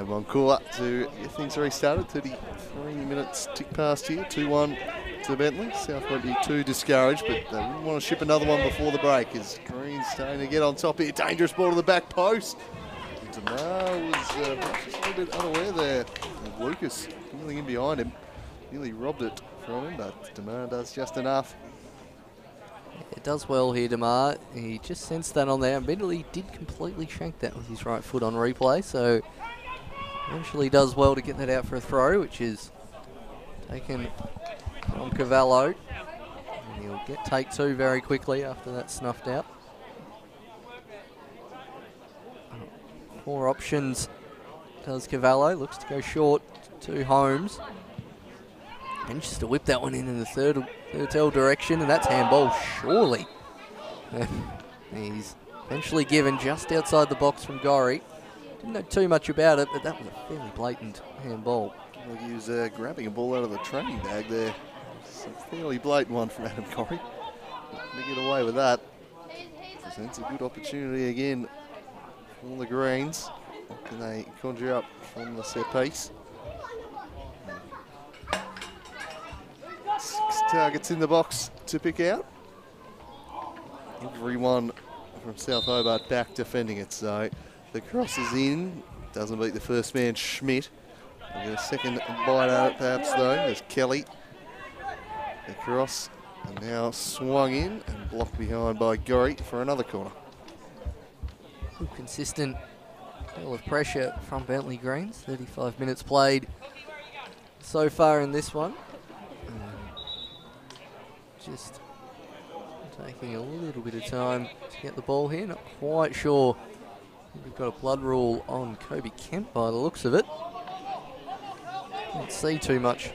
One call up to get things restarted. 33 minutes tick past here. 2-1 to Bentleigh. South won't be too discouraged, but they wouldn't want to ship another one before the break. As Green's starting to get on top here. Dangerous ball to the back post. Demar was just a little bit unaware there. And Lucas feeling in behind him. Nearly robbed it from him, but Demar does just enough. It does well here, Demar. He just sensed that on there. Admittedly, did completely shank that with his right foot on replay, so eventually does well to get that out for a throw, which is taken from Cavallo. And he'll get take two very quickly after that's snuffed out. More options does Cavallo. Looks to go short to Holmes. And just to whip that one in the third direction, and that's handball, surely. He's eventually given just outside the box from Gorry. Didn't know too much about it, but that was a fairly blatant handball. Like he was grabbing a ball out of the training bag there. It's a fairly blatant one from Adam Gorry. To get away with that. Presents a good opportunity again for the Greens. What can they conjure up from the set piece? 6 targets in the box to pick out. Everyone from South Hobart back defending it, so the cross is in. Doesn't beat the first man, Schmidt. We'll get a second bite at it perhaps though. There's Kelly. The cross and now swung in and blocked behind by Gorry for another corner. Good consistent deal of pressure from Bentleigh Greens. 35 minutes played so far in this one. Just taking a little bit of time to get the ball here. Not quite sure. We've got a blood rule on Kobe Kemp by the looks of it. Can't see too much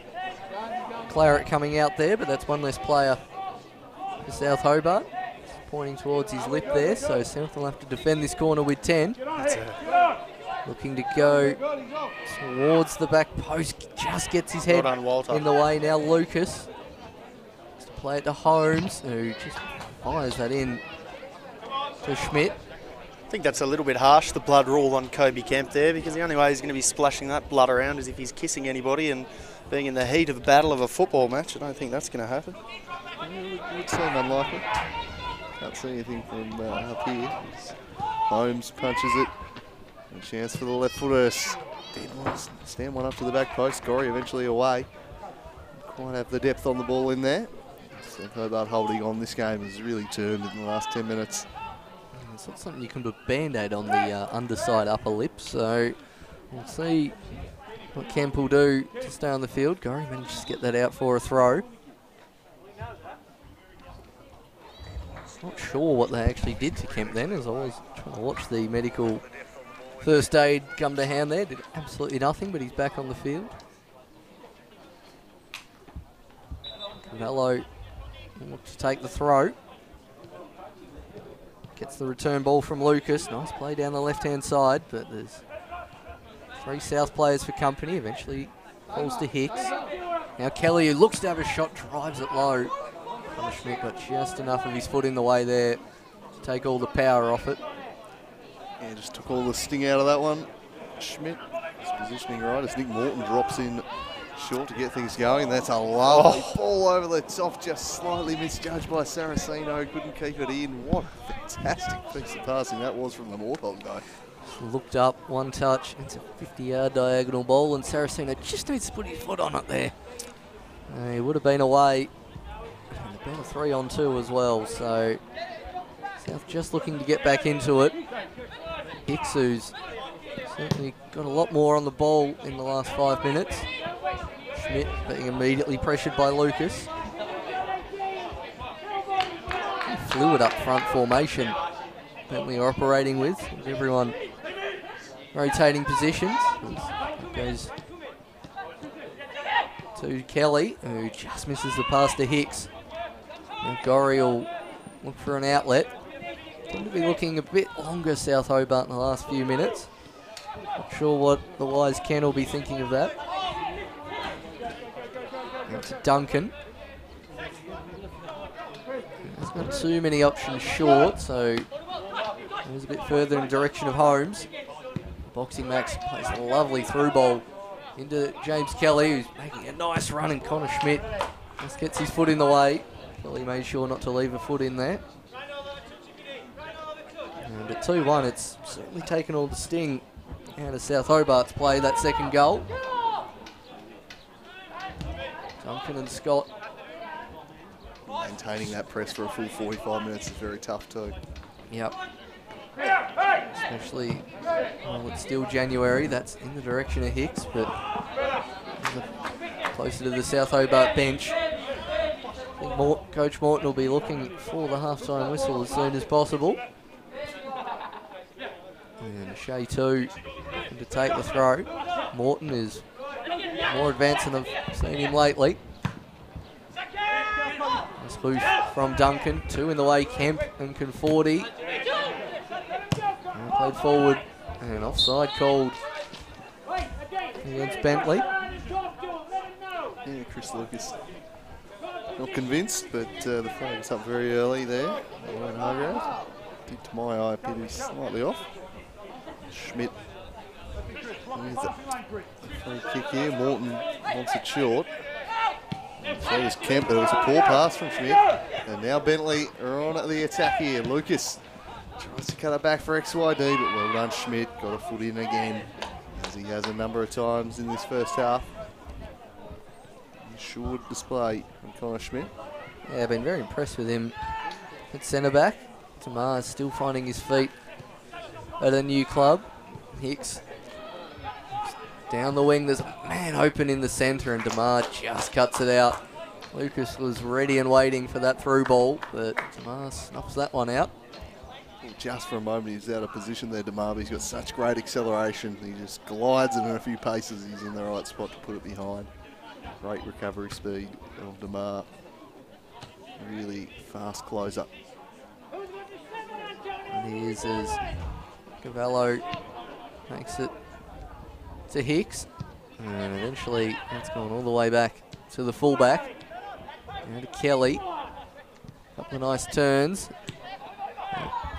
claret coming out there, but that's one less player for South Hobart. Just pointing towards his lip there, so South will have to defend this corner with 10. Looking to go towards the back post. Just gets his head in the way now. Lucas. Play it to Holmes, who just fires that in to Schmidt. I think that's a little bit harsh, the blood rule on Kobe Kemp there, because the only way he's going to be splashing that blood around is if he's kissing anybody and being in the heat of battle of a football match. I don't think that's going to happen. It would seem unlikely. Can't see anything from up here. Holmes punches it. A chance for the left footer. Stand one up to the back post. Gorry eventually away. Quite have the depth on the ball in there. South Hobart holding on. This game has really turned in the last 10 minutes. It's not something you can put a band-aid on the underside upper lip, so we'll see what Kemp will do to stay on the field. Gorry manages to get that out for a throw. Not sure what they actually did to Kemp then, as I was trying to watch the medical first aid come to hand there. Did absolutely nothing, but he's back on the field. Cavallo looks to take the throw. Gets the return ball from Lucas. Nice play down the left-hand side, but there's 3 South players for company. Eventually falls to Hicks. Now Kelly, who looks to have a shot, drives it low. Schmidt, but just enough of his foot in the way there to take all the power off it. Yeah, just took all the sting out of that one. Schmidt is positioning right as Nick Morton drops in short to get things going. That's a lovely ball over the top, just slightly misjudged by Saraceno. Couldn't keep it in. What a fantastic piece of passing that was from the Warthog, though. Looked up, one touch. It's a 50-yard diagonal ball, and Saraceno just needs to put his foot on it there. He would have been away. And about a 3-on-2 as well, so South just looking to get back into it. Hicks, who's certainly got a lot more on the ball in the last 5 minutes. Schmidt being immediately pressured by Lucas. Fluid up front formation Bentleigh are operating with everyone rotating positions. It goes to Kelly, who just misses the pass to Hicks. Now Gorry will look for an outlet. Seem to be looking a bit longer, South Hobart, in the last few minutes. Not sure what the wise Ken will be thinking of that. Now to Duncan. There's not too many options short, so he's a bit further in the direction of Holmes. Boxing Max plays a lovely through ball into James Kelly, who's making a nice run, and Connor Schmidt just gets his foot in the way. Kelly made sure not to leave a foot in there. And at 2-1, it's certainly taken all the sting out of South Hobart's play, that second goal. Duncan and Scott. Maintaining that press for a full 45 minutes is very tough too. Yep. Especially while it's still January, that's in the direction of Hicks, but closer to the South Hobart bench. I think Coach Morton will be looking for the half-time whistle as soon as possible. And Shea 2 to take the throw. Morton is more advanced than I've seen him lately. Spoof from Duncan, 2 in the way, Kemp and Conforti. Played forward and offside called against Bentleigh. Yeah, Chris Lucas not convinced, but the flag was up very early there. I think to my eye, Peter's slightly off. Schmidt with a free kick here. Morton wants it short. So does Kemp, but it was a poor pass from Schmidt. And now Bentleigh are on at the attack here. Lucas tries to cut it back for XYD, but well done Schmidt. Got a foot in again, as he has a number of times in this first half. Assured display from Connor Schmidt. Yeah, I've been very impressed with him at centre-back. Tamar's still finding his feet at a new club. Hicks down the wing, there's a man open in the centre, and Damar just cuts it out. Lucas was ready and waiting for that through ball, but Damar snuffs that one out. Well, just for a moment he's out of position there, Damar, but he's got such great acceleration. He just glides, and in a few paces he's in the right spot to put it behind. Great recovery speed of Damar. Really fast closer. And here's as Cavallo makes it to Hicks, and eventually that's gone all the way back to the fullback. Now to Kelly. Couple of nice turns.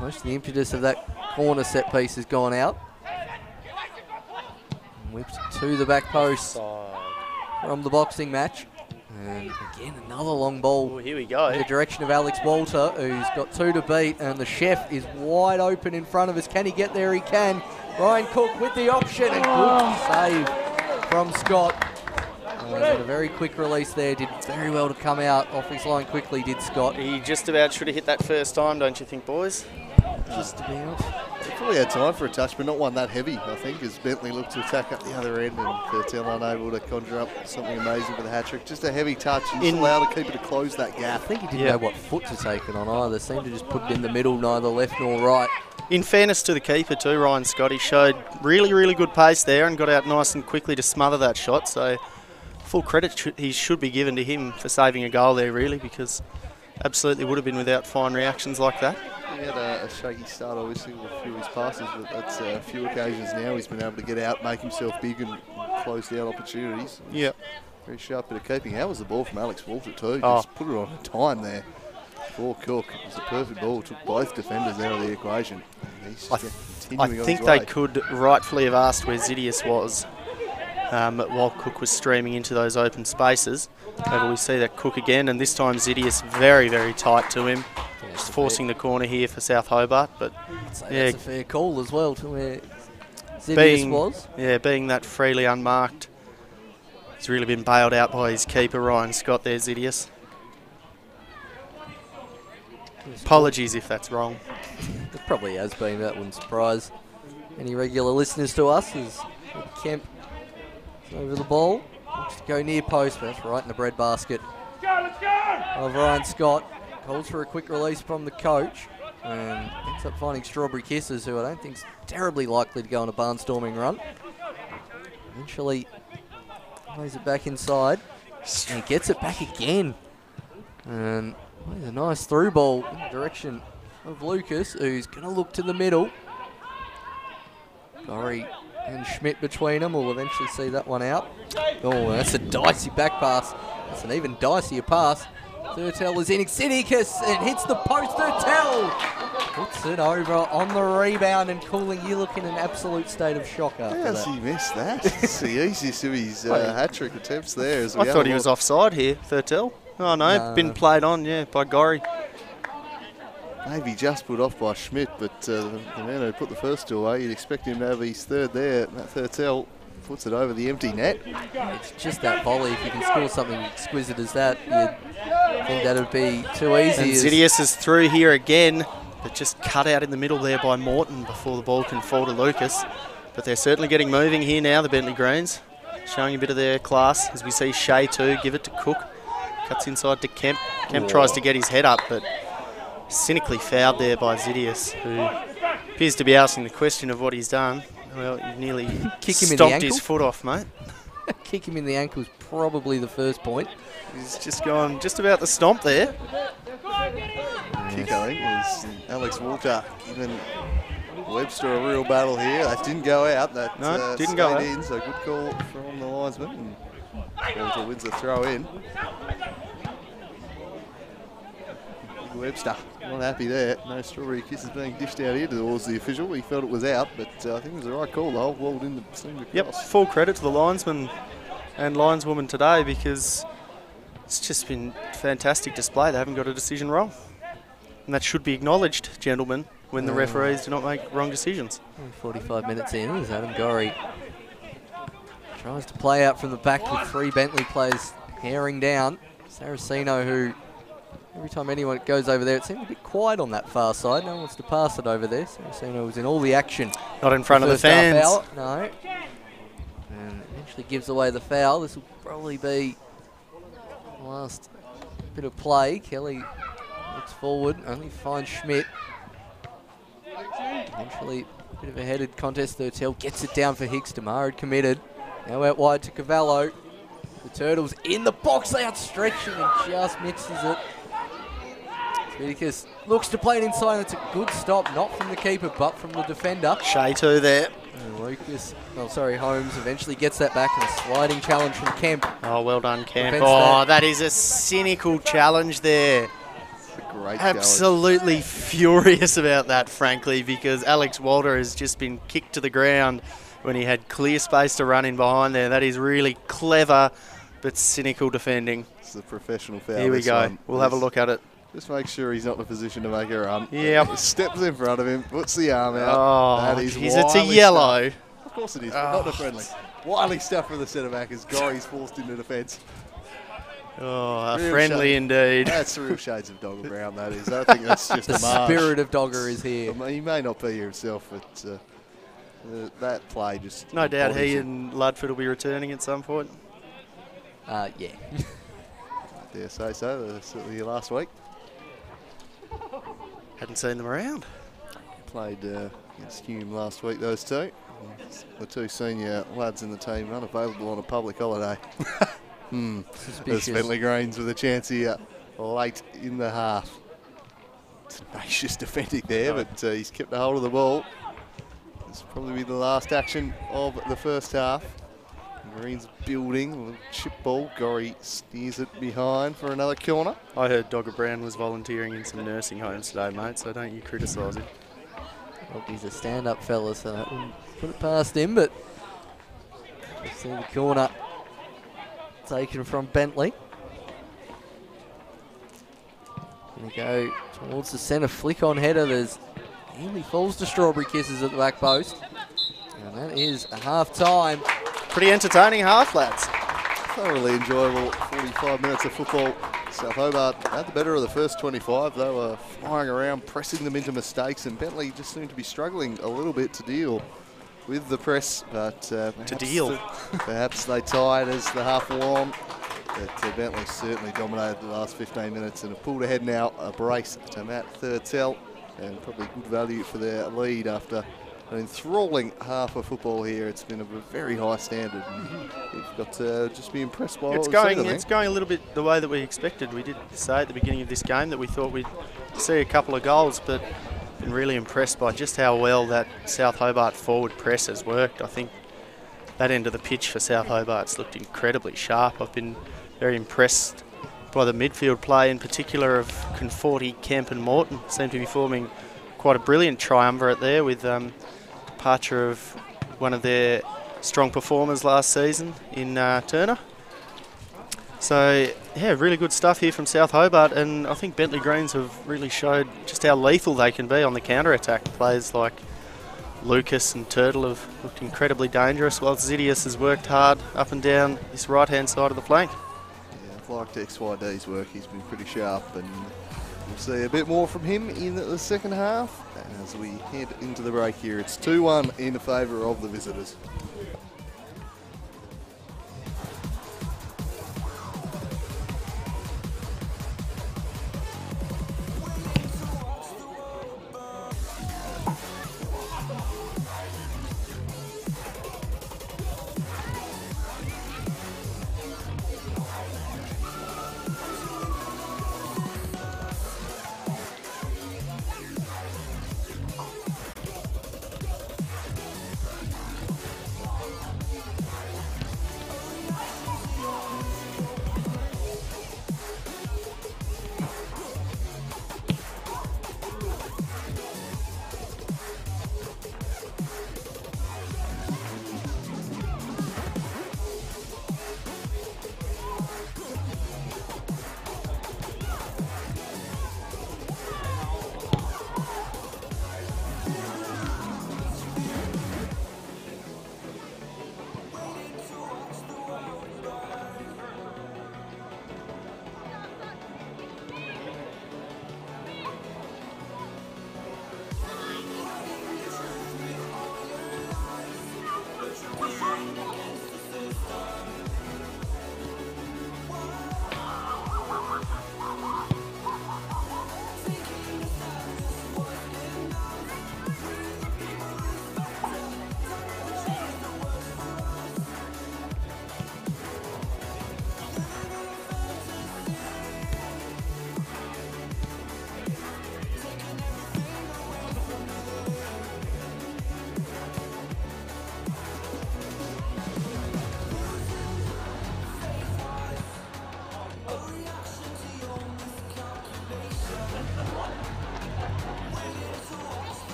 Most of the impetus of that corner set piece has gone out. And whipped to the back post from the boxing match. And again, another long ball. Ooh, here we go. In the direction of Alex Walter, who's got 2 to beat, and the chef is wide open in front of us. Can he get there? He can. Ryan Cook with the option, and good save from Scott. A very quick release there. Did very well to come out off his line quickly, did Scott. He just about should have hit that first time, don't you think, boys? Just about. He probably had time for a touch, but not one that heavy, I think, as Bentleigh looked to attack up the other end, and Fertel unable to conjure up something amazing with a hat-trick. Just a heavy touch, and just allowed to keep it to close that gap. I think he didn't know what foot to take it on either. Seemed to just put it in the middle, neither left nor right. In fairness to the keeper too, Ryan Scott, he showed really, really good pace there and got out nice and quickly to smother that shot. So full credit he should be given to him for saving a goal there, really, because absolutely would have been without fine reactions like that. He had a shaky start, obviously, with a few of his passes, but that's a few occasions now he's been able to get out, make himself big, and close down opportunities. Yeah. Very sharp bit of keeping. How was the ball from Alex Walter too? Just put it on a time there. For Cook, it was a perfect ball. Took both defenders out of the equation. I think they could rightfully have asked where Zidius was while Cook was streaming into those open spaces. However, we see that Cook again, and this time Zidius very, very tight to him. Just forcing the corner here for South Hobart, but that's a fair call as well to where Zidius was. Yeah, being that freely unmarked, he's really been bailed out by his keeper, Ryan Scott there, Zidius. Apologies if that's wrong. It probably has been, that wouldn't surprise any regular listeners to us, as Kemp is over the ball. Looks to go near post, but that's right in the breadbasket of Ryan Scott. Calls for a quick release from the coach and ends up finding Strawberry Kisses, who I don't think is terribly likely to go on a barnstorming run. Eventually plays it back inside and he gets it back again. And a nice through ball in the direction of Lucas, who's going to look to the middle. Gorry and Schmidt between them. We'll eventually see that one out. Oh, that's a dicey back pass. That's an even dicier pass. Thurtell is in. Xenicus and hits the post. Thurtell puts it over on the rebound, and Cooling, you look in an absolute state of shock after that. How's he missed that? It's the easiest of his hat-trick attempts there. I thought he was offside here, Thurtell. Oh, no, been played on, by Gorry. Maybe just put off by Schmidt, but the man who put the first two away, you'd expect him to have his third there. Matt Thurtell puts it over the empty net. It's just that volley. If you can score something exquisite as that, you'd think that would be too easy. And Zidius is through here again, but just cut out in the middle there by Morton before the ball can fall to Lucas. But they're certainly getting moving here now, the Bentleigh Greens, showing a bit of their class as we see Shea too give it to Cook. Cuts inside to Kemp. Kemp tries to get his head up, but cynically fouled there by Zidius, who appears to be asking the question of what he's done. Well, you nearly stomped his foot off, mate. Kick him in the ankle is probably the first point. He's just gone just about the stomp there. Kick, I think, was Alex Walker giving Webster a real battle here. That didn't go out. That didn't go out. in, so good call from the linesman. And Walter wins the throw in. Webster not happy there. No Strawberry Kisses being dished out here towards the official. He felt it was out, but I think it was the right call. The whole world in the swing across. Yep, full credit to the linesman and lineswoman today, because it's just been a fantastic display. They haven't got a decision wrong. And that should be acknowledged, gentlemen, when the referees do not make wrong decisions. 45 minutes in as Adam Gorry tries to play out from the back with three Bentleigh players herring down. Saraceno, who every time anyone goes over there, it seems a bit quiet on that far side. No one wants to pass it over there. Saraceno was in all the action. Not in front of the fans. No. And eventually gives away the foul. This will probably be the last bit of play. Kelly looks forward, only finds Schmidt. Eventually, a bit of a headed contest. Thurtell gets it down for Hicks. Damar had committed. Now out wide to Cavallo. The Turtles in the box, outstretching and just misses it. Medicus looks to play it inside. It's a good stop, not from the keeper, but from the defender. Shea too there. And Holmes eventually gets that back in a sliding challenge from Kemp. Oh, well done, Kemp. Oh, that is a cynical challenge there. It's a great Absolutely furious about that, frankly, because Alex Walter has just been kicked to the ground when he had clear space to run in behind there. That is really clever, but cynical defending. It's a professional foul. Here we go. We'll have a look at it. Just make sure he's not in a position to make a run. Yep. Steps in front of him, puts the arm out. Oh, that is it's a yellow. Stuff. Of course it is, but not a friendly. Wily stuff from the centre-back as Gorry's forced into defence. Oh, friendly indeed. That's the real shades of Dogger Brown, that is. I think that's just the spirit of Dogger is here. He may not be here himself, but that play just... No doubt he and Ludford will be returning at some point. Yeah. I dare say so. That's certainly last week. Hadn't seen them around. Played against Hume last week, those two. The two senior lads in the team unavailable on a public holiday. There's Bentleigh Greens with a chance here late in the half. Tenacious defending there, but he's kept a hold of the ball. This will probably be the last action of the first half. Greens building, a little chip ball. Gorry steers it behind for another corner. I heard Dogger Brown was volunteering in some nursing homes today, mate, so don't you criticise him. Well, he's a stand-up fella, so I wouldn't put it past him, but See the corner taken from Bentleigh. Going to go towards the centre, flick on header. There's nearly falls to Strawberry Kisses at the back post. And that is a half time. Pretty entertaining half, lads. Thoroughly enjoyable 45 minutes of football. South Hobart had the better of the first 25. They were flying around, pressing them into mistakes, and Bentleigh just seemed to be struggling a little bit to deal with the press. But perhaps they tired as the half wore on. But Bentleigh certainly dominated the last 15 minutes and have pulled ahead now. A brace to Matt Thurtell, and probably good value for their lead after an enthralling half of football here. It's been of a very high standard. You've got to just be impressed by it's going a little bit the way that we expected. We did say at the beginning of this game that we thought we'd see a couple of goals, but been really impressed by just how well that South Hobart forward press has worked. I think that end of the pitch for South Hobart's looked incredibly sharp. I've been very impressed by the midfield play, in particular of Conforti, Kemp and Morton. Seem to be forming quite a brilliant triumvirate there, with departure of one of their strong performers last season in Turner. So, yeah, really good stuff here from South Hobart, and I think Bentleigh Greens have really showed just how lethal they can be on the counter-attack. Players like Lucas and Turtle have looked incredibly dangerous, while Zidius has worked hard up and down this right-hand side of the flank. Yeah, I've liked XYD's work. He's been pretty sharp, and we'll see a bit more from him in the second half as we head into the break here. It's 2-1 in favour of the visitors.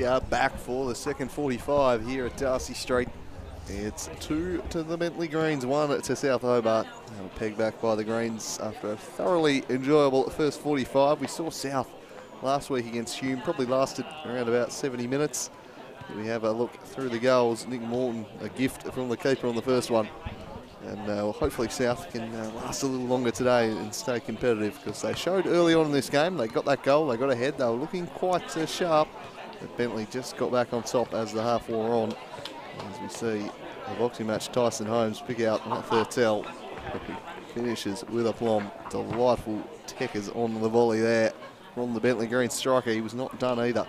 We are back for the second 45 here at Darcy Street. It's 2 to the Bentleigh Greens, 1 to South Hobart. Pegged back by the Greens after a thoroughly enjoyable first 45. We saw South last week against Hume, probably lasted around about 70 minutes. We have a look through the goals. Nick Morton, a gift from the keeper on the first one. And well, hopefully South can last a little longer today and stay competitive, because they showed early on in this game, they got that goal, they got ahead, they were looking quite sharp. But Bentleigh just got back on top as the half wore on. As we see the boxing match, Tyson Holmes pick out that third tell. Finishes with aplomb. Delightful techers on the volley there from the Bentleigh Green striker. He was not done either.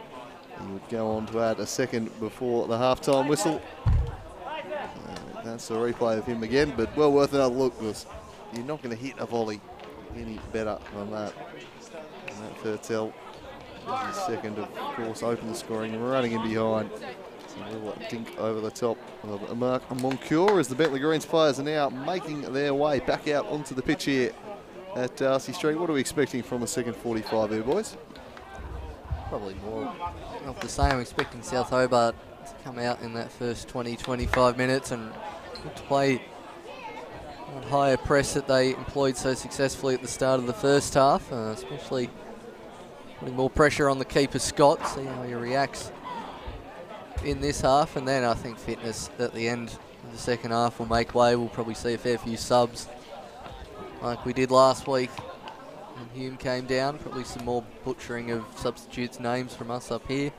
He would go on to add a second before the half-time whistle. That's a replay of him again, but well worth another look, because you're not going to hit a volley any better than that. And that third tell, the second, of course, opened the scoring and running in behind. A little dink over the top of Mark Moncure, as the Bentleigh Greens players are now making their way back out onto the pitch here at Darcy Street. What are we expecting from the second 45 here, boys? Probably more of the same. I'm expecting South Hobart to come out in that first 20-25 minutes and to play that higher press that they employed so successfully at the start of the first half, especially putting more pressure on the keeper Scott, see how he reacts in this half. And then I think fitness at the end of the second half will make way. We'll probably see a fair few subs like we did last week when Hume came down. Probably some more butchering of substitutes' names from us up here.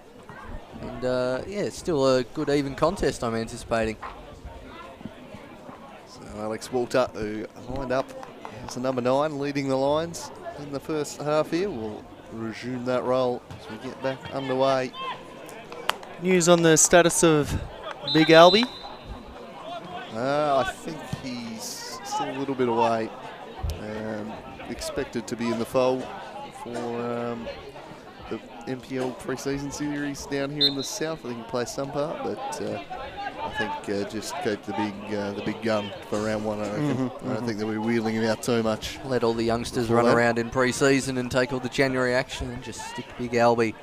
And yeah, it's still a good even contest, I'm anticipating. So Alex Walter, who lined up as the number 9, leading the lines in the first half here, will resume that role as we get back underway. News on the status of Big Albie? I think he's still a little bit away. Expected to be in the fold for the NPL pre-season series down here in the south. I think he plays some part, but I think just keep the big gun for round 1. I reckon. I don't think they'll be wheeling him out too much. Let all the youngsters run around in pre-season and take all the January action, and just stick Big Albie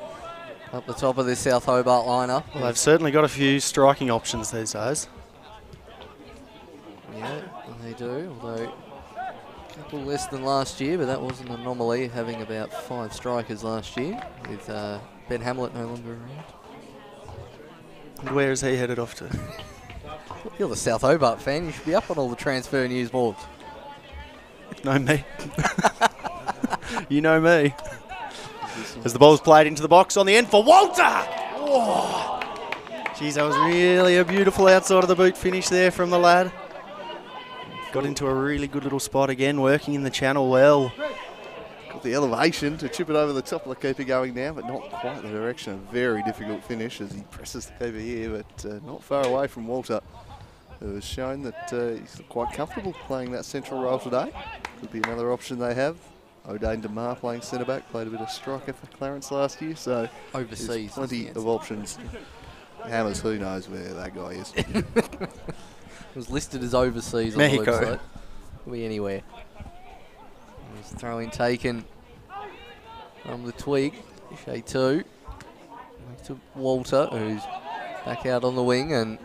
up the top of this South Hobart lineup. Well, they've certainly got a few striking options these days. Yeah, they do, although a couple less than last year, but that was an anomaly, having about 5 strikers last year, with Ben Hamlet no longer around. And where is he headed off to? You're the South Hobart fan, you should be up on all the transfer news boards. Know me. You know me. As the ball's played into the box on the end for Walter! Oh. Geez, that was really a beautiful outside of the boot finish there from the lad. Got into a really good little spot again, working in the channel well. Got the elevation to chip it over the top of the keeper going down, but not quite the direction. A very difficult finish as he presses the keeper here, but not far away from Walter, who has shown that he's quite comfortable playing that central role today. Could be another option they have. O'Dane DeMar playing centre-back, played a bit of striker for Clarence last year, so overseas, there's plenty of options. Hammers, who knows where that guy is. It was listed as overseas Mexico. On the website. Could be anywhere. There's throw-in taken from the twig. Shea 2. To Walter, who's back out on the wing and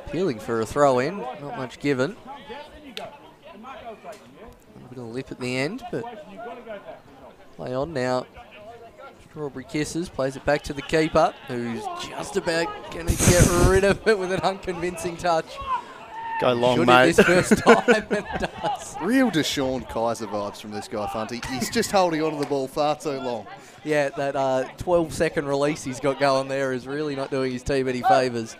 appealing for a throw-in. Not much given. A bit of lip at the end, but play on now. Strawberry Kisses plays it back to the keeper, who's just about going to get rid of it with an unconvincing touch. Go long, Should mate. This first time, and does. Real Deshaun Kaiser vibes from this guy, Funty. He's just holding on to the ball far too long. Yeah, that 12-second release he's got going there is really not doing his team any favours.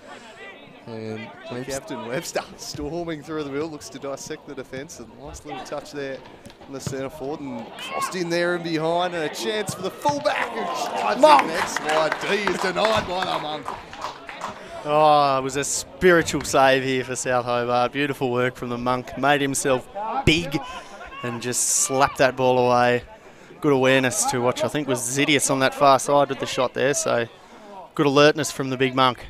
And Captain Webster storming through the middle, looks to dissect the defence. A nice little touch there from the centre forward, and crossed in there and behind, and a chance for the fullback who slides in next. Wide D is denied by the Monk. Oh, it was a spiritual save here for South Hobart. Beautiful work from the Monk. Made himself big and just slapped that ball away. Good awareness to watch. I think was Zidius on that far side with the shot there, so good alertness from the big Monk.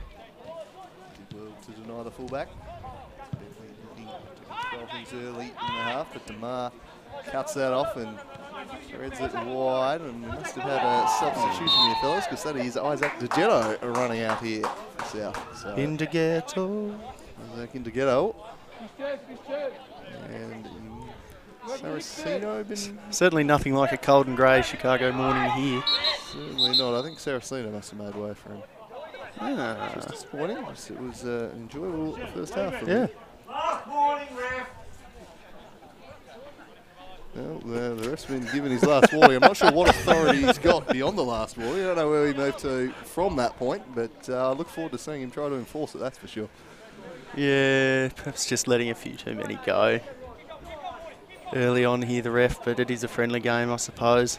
To deny the fullback. Definitely looking to control things early in the half, but DeMar cuts that off and Threads it wide, and we must have had a substitution here, fellas, because that is Isaac DeGhetto running out here for South. So Indeghetto. Isaac Indeghetto. And Saraceno been... Certainly nothing like a cold and grey Chicago morning here. Certainly not. I think Saraceno must have made way for him. Ah. Just disappointing. It was an enjoyable first half for Yeah. me. Well, the ref's been given his last warning. I'm not sure what authority he's got beyond the last warning. I don't know where he moved to from that point, but I look forward to seeing him try to enforce it, that's for sure. Yeah, perhaps just letting a few too many go early on here, the ref, but it is a friendly game, I suppose.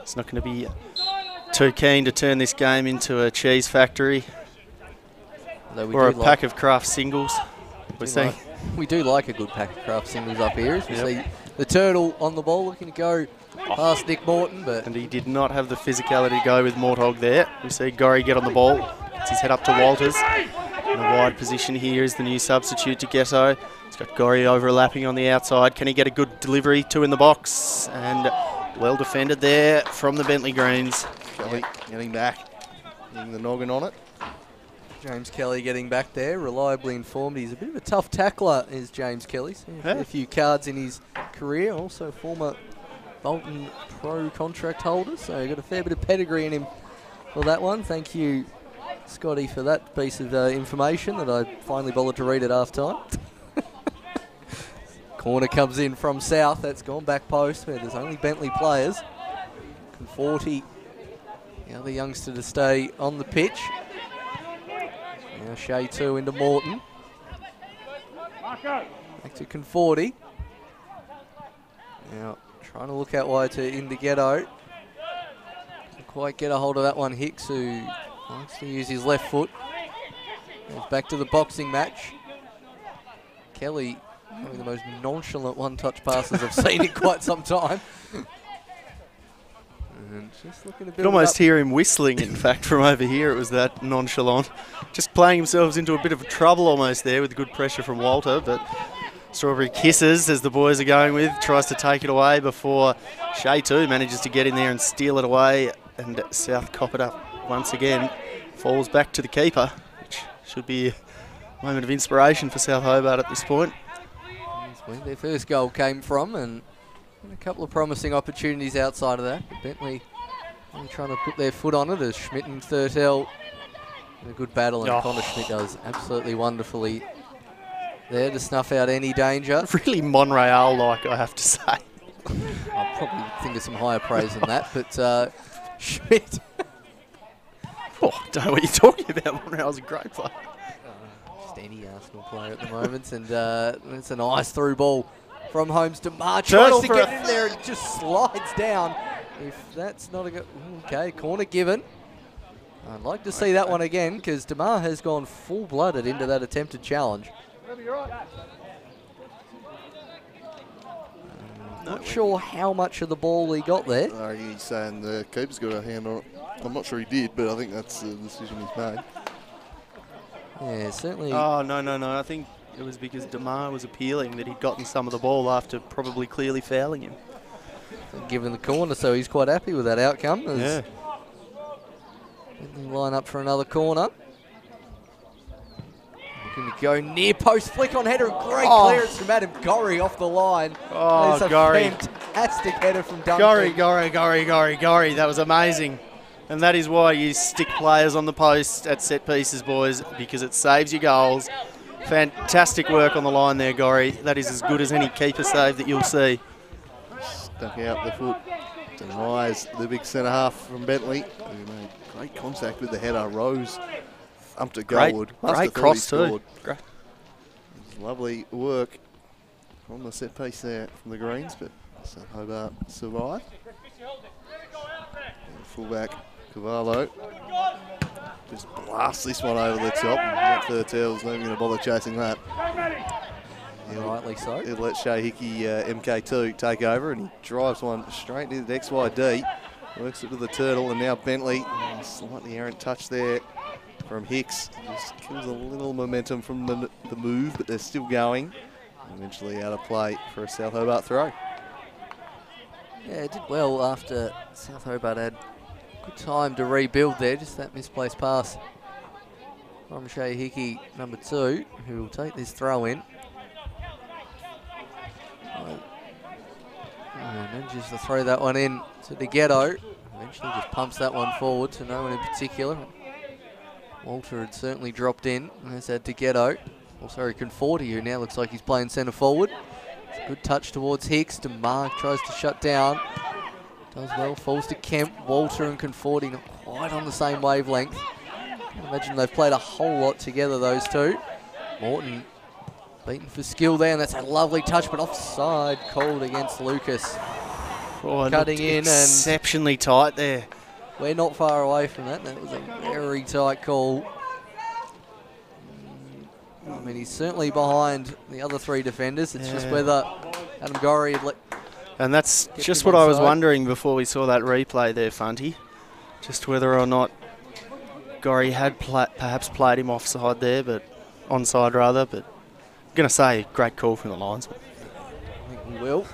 It's not going to be too keen to turn this game into a cheese factory or a pack of craft singles. We do like a good pack of craft singles up here. As we see the Turtle on the ball looking to go past Nick Morton, and he did not have the physicality to go with Morthog there. We see Gorry get on the ball, gets his head up to Walters. In a wide position here is the new substitute to Ghetto. He's got Gorry overlapping on the outside. Can he get a good delivery? Two in the box, and well defended there from the Bentleigh Greens. Kelly getting back, getting the noggin on it. James Kelly getting back there, reliably informed. He's a bit of a tough tackler, is James Kelly. A few cards in his career, also former Bolton Pro contract holder, so got a fair bit of pedigree in him for that one. Thank you, Scotty, for that piece of information that I finally bothered to read at half-time. Corner comes in from South. That's gone back post where there's only Bentleigh players. 40, the other youngster to stay on the pitch. Now Shea 2 into Morton. Back to Conforti. Now trying to look out wide to Indeghetto. Can't quite get a hold of that one. Hicks, who likes to use his left foot. Goes back to the boxing match. Kelly, probably the most nonchalant one-touch passes I've seen in quite some time. And just looking to build You could almost hear him whistling, in fact, from over here. It was that nonchalant. Just playing himself into a bit of trouble almost there with good pressure from Walter. But Strawberry kisses as the boys are going with. Tries to take it away before Shea too manages to get in there and steal it away. And South cop it up once again. Falls back to the keeper, which should be a moment of inspiration for South Hobart at this point. That's where their first goal came from, and a couple of promising opportunities outside of that. But Bentleigh only trying to put their foot on it as Schmidt and Thurtell in a good battle, and Connor Schmidt does absolutely wonderfully there to snuff out any danger. Really Monreal-like, I have to say. I'll probably think of some higher praise than that, but Schmidt. Oh, I don't know what you're talking about. Monreal's a great player. Just any Arsenal player at the moment, and it's a nice through ball from Holmes to Marr. Turtle Tries to get in there and just slides down. If that's not a good... Okay, corner given. I'd like to see that one again, because DeMar has gone full-blooded into that attempted challenge. Not sure how much of the ball he got there. He's saying the keeper's got a hand on it. I'm not sure he did, but I think that's the decision he's made. Yeah, certainly. Oh, no. I think it was because DeMar was appealing that he'd gotten some of the ball after probably clearly fouling him. Given the corner, so he's quite happy with that outcome. Yeah. Line up for another corner. Looking to go near post, flick on header, great clearance from Adam Gorry off the line. Oh, That's Gorry. a fantastic header from Duncan. Gorry. That was amazing. And that is why you stick players on the post at set pieces, boys, because it saves your goals. Fantastic work on the line there, Gorry. That is as good as any keeper save that you'll see. Stuck out the foot, denies the big centre half from Bentleigh, who made great contact with the header. Rose thumped it goalward. Great cross too. Great. Lovely work from the set piece there from the Greens, but South Hobart survived. Fullback Cavallo just blasts this one over the top, and Matt Thurtell's not even going to bother chasing that. Rightly so. He'll let Shea Hickey MK2 take over, and he drives one straight into the XYD. Works it to the Turtle, and now Bentleigh. Slightly errant touch there from Hicks. Just kills a little momentum from the move, but they're still going. Eventually out of play for a South Hobart throw. Yeah, it did well after South Hobart had good time to rebuild there. Just that misplaced pass from Shea Hickey, number 2, who will take this throw in. Manages to throw that one in to the ghetto. Eventually just pumps that one forward to no one in particular. Walter had certainly dropped in, as had De Ghetto. Also Conforti, who now looks like he's playing centre forward. It's a good touch towards Hicks. DeMar tries to shut down. Does well, falls to Kemp. Walter and Conforti not quite on the same wavelength. I imagine they've played a whole lot together, those two. Morton beaten for skill there, and that's a lovely touch, but offside called against Lucas. Oh, Cutting in, and exceptionally tight there. we're not far away from that. That was a very tight call. I mean, he's certainly behind the other 3 defenders. It's just whether Adam Gorry had let... And that's just what I was wondering before we saw that replay there, Funty. Just whether or not Gorry had perhaps played him offside there, but onside rather. But I'm going to say, great call from the linesman. I think we will.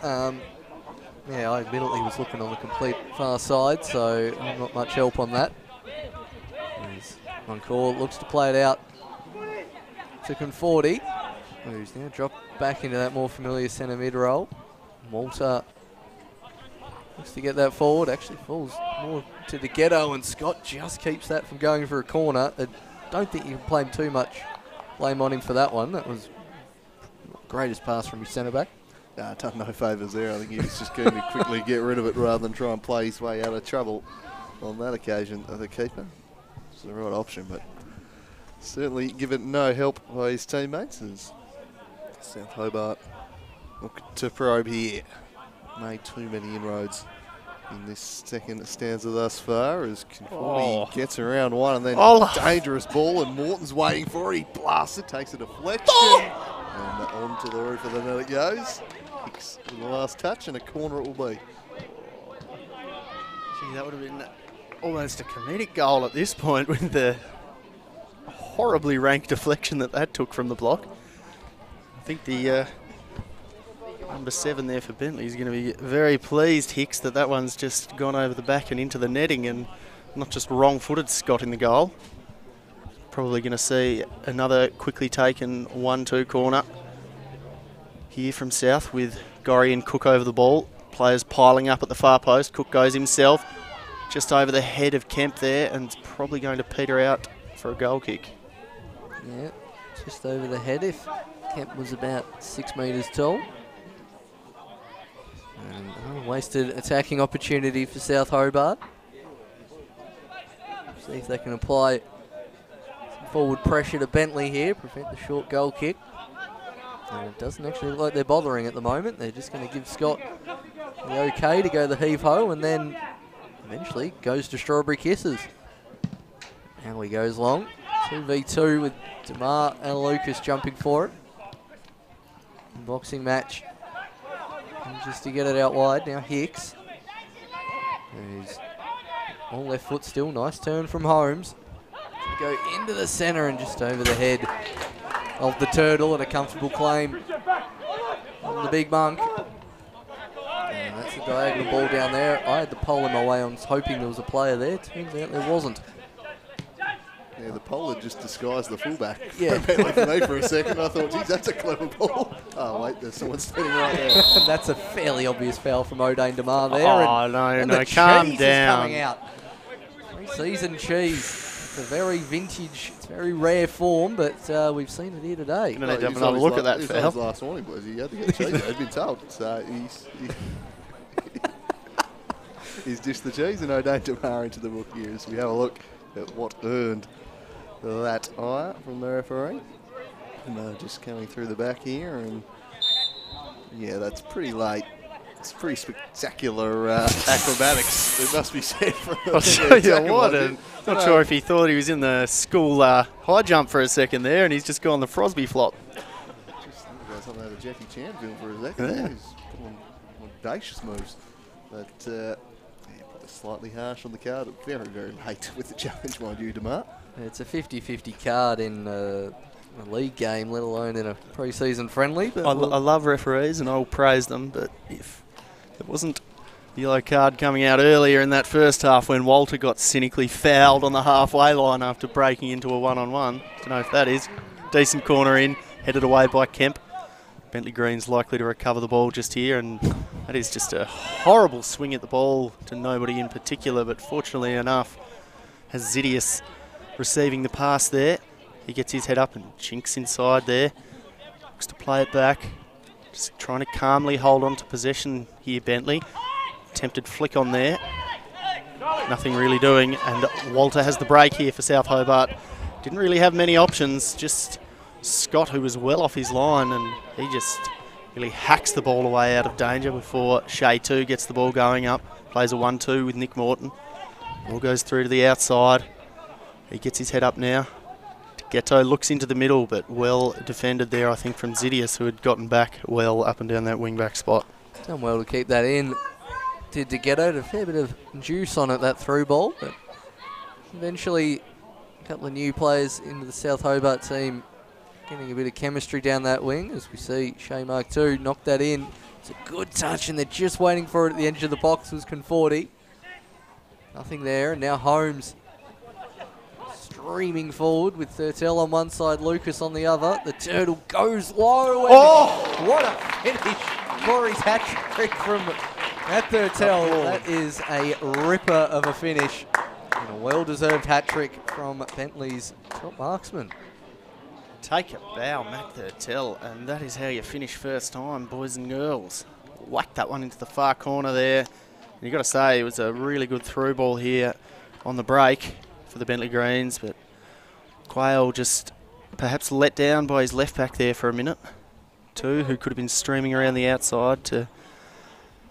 Yeah, I admittedly was looking on the complete far side, so not much help on that. Moncourt looks to play it out to Conforti, who's now dropped back into that more familiar centre mid role. Walter looks to get that forward, actually falls more to the ghetto, and Scott just keeps that from going for a corner. I don't think you can blame too much blame on him for that one. That was the greatest pass from his centre back. Done no favours there. I think he was just going to quickly get rid of it rather than try and play his way out of trouble on that occasion. The keeper, it's the right option, but certainly given no help by his teammates as South Hobart look to probe here. Made too many inroads in this second stanza thus far as Conforti gets around one, and then dangerous ball, and Morton's waiting for it. He blasts it, takes a deflection, and onto the roof of the net it goes. Hicks with the last touch, and a corner it will be. Gee, that would have been almost a comedic goal at this point with the horribly ranked deflection that took from the block. I think the number 7 there for Bentleigh is going to be very pleased, Hicks, that one's just gone over the back and into the netting and not just wrong-footed Scott in the goal. Probably going to see another quickly taken 1-2 corner here from South with Gorry and Cook over the ball. Players piling up at the far post. Cook goes himself just over the head of Kemp there, and it's probably going to peter out for a goal kick. Yeah, just over the head if Kemp was about 6 metres tall. And wasted attacking opportunity for South Hobart. See if they can apply some forward pressure to Bentleigh here, prevent the short goal kick. And it doesn't actually look like they're bothering at the moment. They're just going to give Scott the okay to go the heave-ho, and then eventually goes to Strawberry Kisses. Now he goes long. 2v2 with DeMar and Lucas jumping for it. Boxing match. And just to get it out wide, now Hicks. Who's on left foot still. Nice turn from Holmes. Go into the centre and just over the head of the Turtle, and a comfortable claim on the Big Monk. And that's a diagonal ball down there. I had the pole in my way. I was hoping there was a player there. Turns out there wasn't. Yeah, the pole had just disguised the fullback. Yeah. For me for a second, I thought, geez, that's a clever ball. Oh, wait, there's someone standing right there. That's a fairly obvious foul from O'Dane DeMar there. Oh, no, calm down. Coming out. Pre-season cheese. It's a very vintage, it's very rare form, but we've seen it here today. You're going to have another look at that foul. Last morning, boys. He had to get cheese. He'd been told. So he's dished the cheese, and O'Dane DeMar into the book here as we have a look at what earned that eye from the referee. And just coming through the back here, and yeah, that's pretty late. It's pretty spectacular acrobatics, it must be said. I'll tell you what, I'm not sure if he thought he was in the school high jump for a second there, and he's just gone the Frosby flop. Just got something out of Jackie Chan film for a second. Yeah. He's putting on audacious moves. But yeah, probably slightly harsh on the card. Very, very late with the challenge, mind you, DeMar. It's a 50-50 card in a league game, let alone in a pre-season friendly. But I love referees and I'll praise them, but if there wasn't Yellow card coming out earlier in that first half when Walter got cynically fouled on the halfway line after breaking into a one-on-one. Don't know if that is. Decent corner in, headed away by Kemp. Bentleigh Green's likely to recover the ball just here, and that is just a horrible swing at the ball to nobody in particular, but fortunately enough, has Zidius receiving the pass there. He gets his head up and chinks inside there. Looks to play it back. Just trying to calmly hold on to possession here, Bentleigh. Attempted flick on there. Nothing really doing, and Walter has the break here for South Hobart. Didn't really have many options, just Scott, who was well off his line, and he just really hacks the ball away out of danger before Shea 2 gets the ball going up. Plays a 1-2 with Nick Morton. Ball goes through to the outside. He gets his head up now. Ghetto looks into the middle, but well defended there, I think, from Zidius, who had gotten back well up and down that wing-back spot. Done well to keep that in. Did to Ghetto, a fair bit of juice on it, that through ball, but eventually a couple of new players into the South Hobart team getting a bit of chemistry down that wing, as we see Shea Mark 2 knock that in. It's a good touch, and they're just waiting for it at the edge of the box. Was Conforti. Nothing there, and now Holmes streaming forward with Thurtell on one side, Lucas on the other. The turtle goes low. And what a finish for his hat trick from Matt Thurtell. That is a ripper of a finish. And a well-deserved hat trick from Bentleigh's top marksman. Take a bow, Matt Thurtell, and that is how you finish first time, boys and girls. Whack that one into the far corner there. And you've got to say, it was a really good through ball here on the break for the Bentleigh Greens, but Quayle just perhaps let down by his left back there for a minute. 2, who could have been streaming around the outside to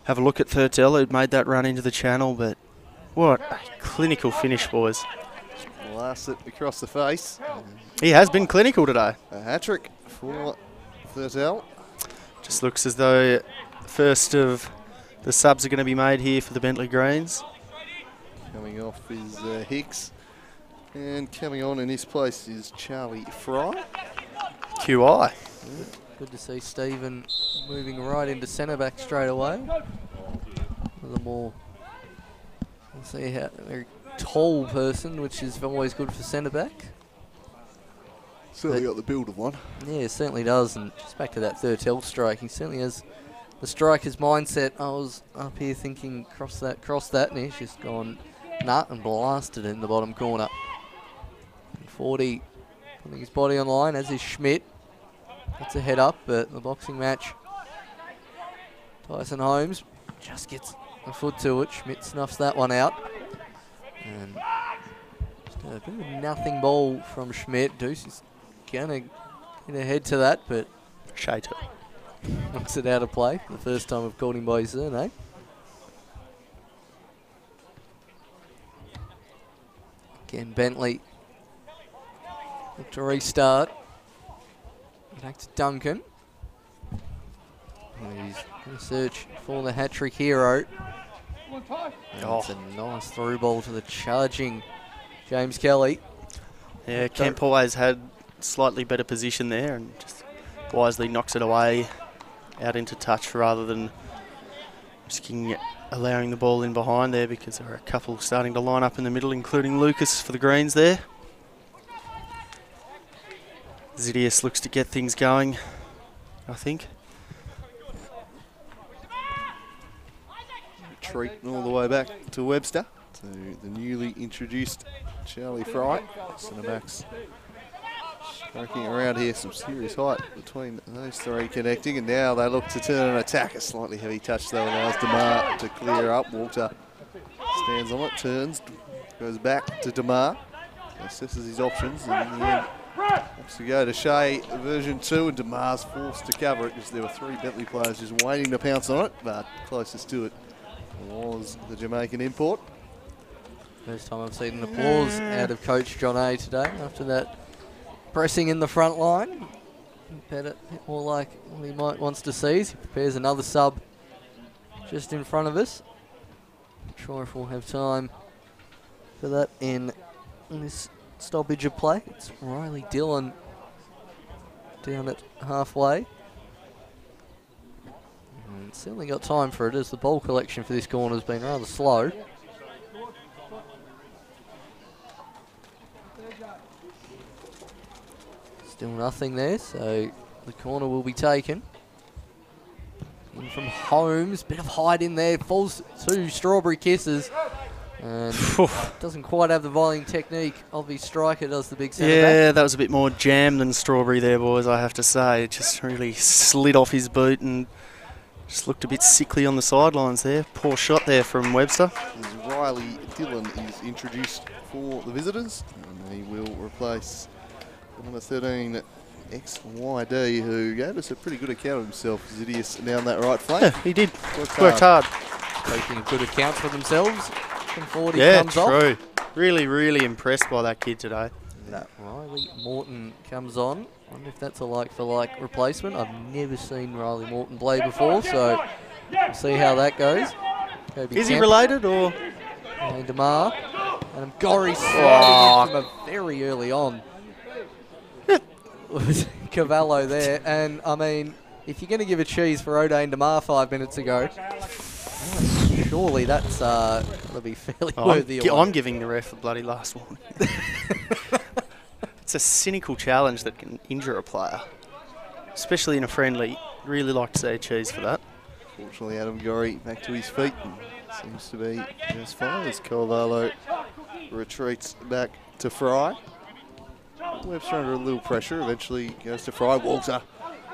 have a look at Thurtell, who'd made that run into the channel, but what a clinical finish, boys. Blast it across the face. He has been clinical today. A hat-trick for Thurtell. Just looks as though the first of the subs are going to be made here for the Bentleigh Greens. Coming off is Hicks. And coming on in his place is Charlie Fry. QI. Good to see Stephen moving right into centre back straight away. With a more, we'll see how, a very tall person, which is always good for centre back. Certainly got the build of one. Yeah, it certainly does. And just back to that Thurtell strike, he certainly has the striker's mindset. I was up here thinking cross that, and he's just gone nut and blasted it in the bottom corner. And 40 putting his body on the line, as is Schmidt. Gets a head up, but the boxing match, Tyson Holmes just gets a foot to it. Schmidt snuffs that one out. And just a bit of a nothing ball from Schmidt. Deuce is going to get ahead to that, but Shea 2 knocks it out of play. The first time I've called him by his surname. Again, Bentleigh look to restart. Back to Duncan. And he's going to search for the hat-trick hero. And it's a nice through ball to the charging James Kelly. Yeah, Kemp always had slightly better position there and just wisely knocks it away out into touch rather than risking allowing the ball in behind there, because there are a couple starting to line up in the middle, including Lucas for the Greens there. Zidius looks to get things going, I think. Treat all the way back to Webster, to the newly introduced Charlie Fry. Centre backs striking around here, some serious height between those three connecting, and now they look to turn and attack. A slightly heavy touch though allows DeMar to clear up. Walter stands on it, turns, goes back to DeMar, assesses his options, and in the end wants to go to Shea version 2, and DeMar's forced to cover it because there were 3 Bentleigh players just waiting to pounce on it, but closest to it was the Jamaican import. First time I've seen an applause out of Coach John A today after that pressing in the front line. Better, more like what he might wants to see as he prepares another sub just in front of us. Not sure if we'll have time for that in this stoppage of play. It's Riley Dillon down at halfway. And certainly got time for it as the ball collection for this corner has been rather slow. Still nothing there, so the corner will be taken. In from Holmes, bit of height in there, falls to Strawberry Kisses. And doesn't quite have the volleying technique of his striker, does the big centre back. Yeah, that was a bit more jam than Strawberry there, boys, I have to say. It just really slid off his boot and just looked a bit sickly on the sidelines there. Poor shot there from Webster. As Riley Dillon is introduced for the visitors, and he will replace number 13, XYD, who gave us a pretty good account of himself, Zidius, down that right flank. Yeah, he did. Worked hard. Taking a good account for themselves. From 40 yeah, comes off. true. Really, really impressed by that kid today. That Riley Morton comes on. I wonder if that's a like-for-like replacement. I've never seen Riley Morton play before, so we'll see how that goes. Is he related or? And DeMar. And Gorry sliding in from a very early on. Was Cavallo there. And, I mean, if you're going to give a cheese for O'Dane DeMar 5 minutes ago, surely that's going to be fairly worthy. I'm giving the ref the bloody last warning. It's a cynical challenge that can injure a player, especially in a friendly. Really like to see a cheese for that. Fortunately, Adam Gorry back to his feet and seems to be just fine as Cavallo retreats back to Fry. Webster under a little pressure, eventually goes to Fry. Walter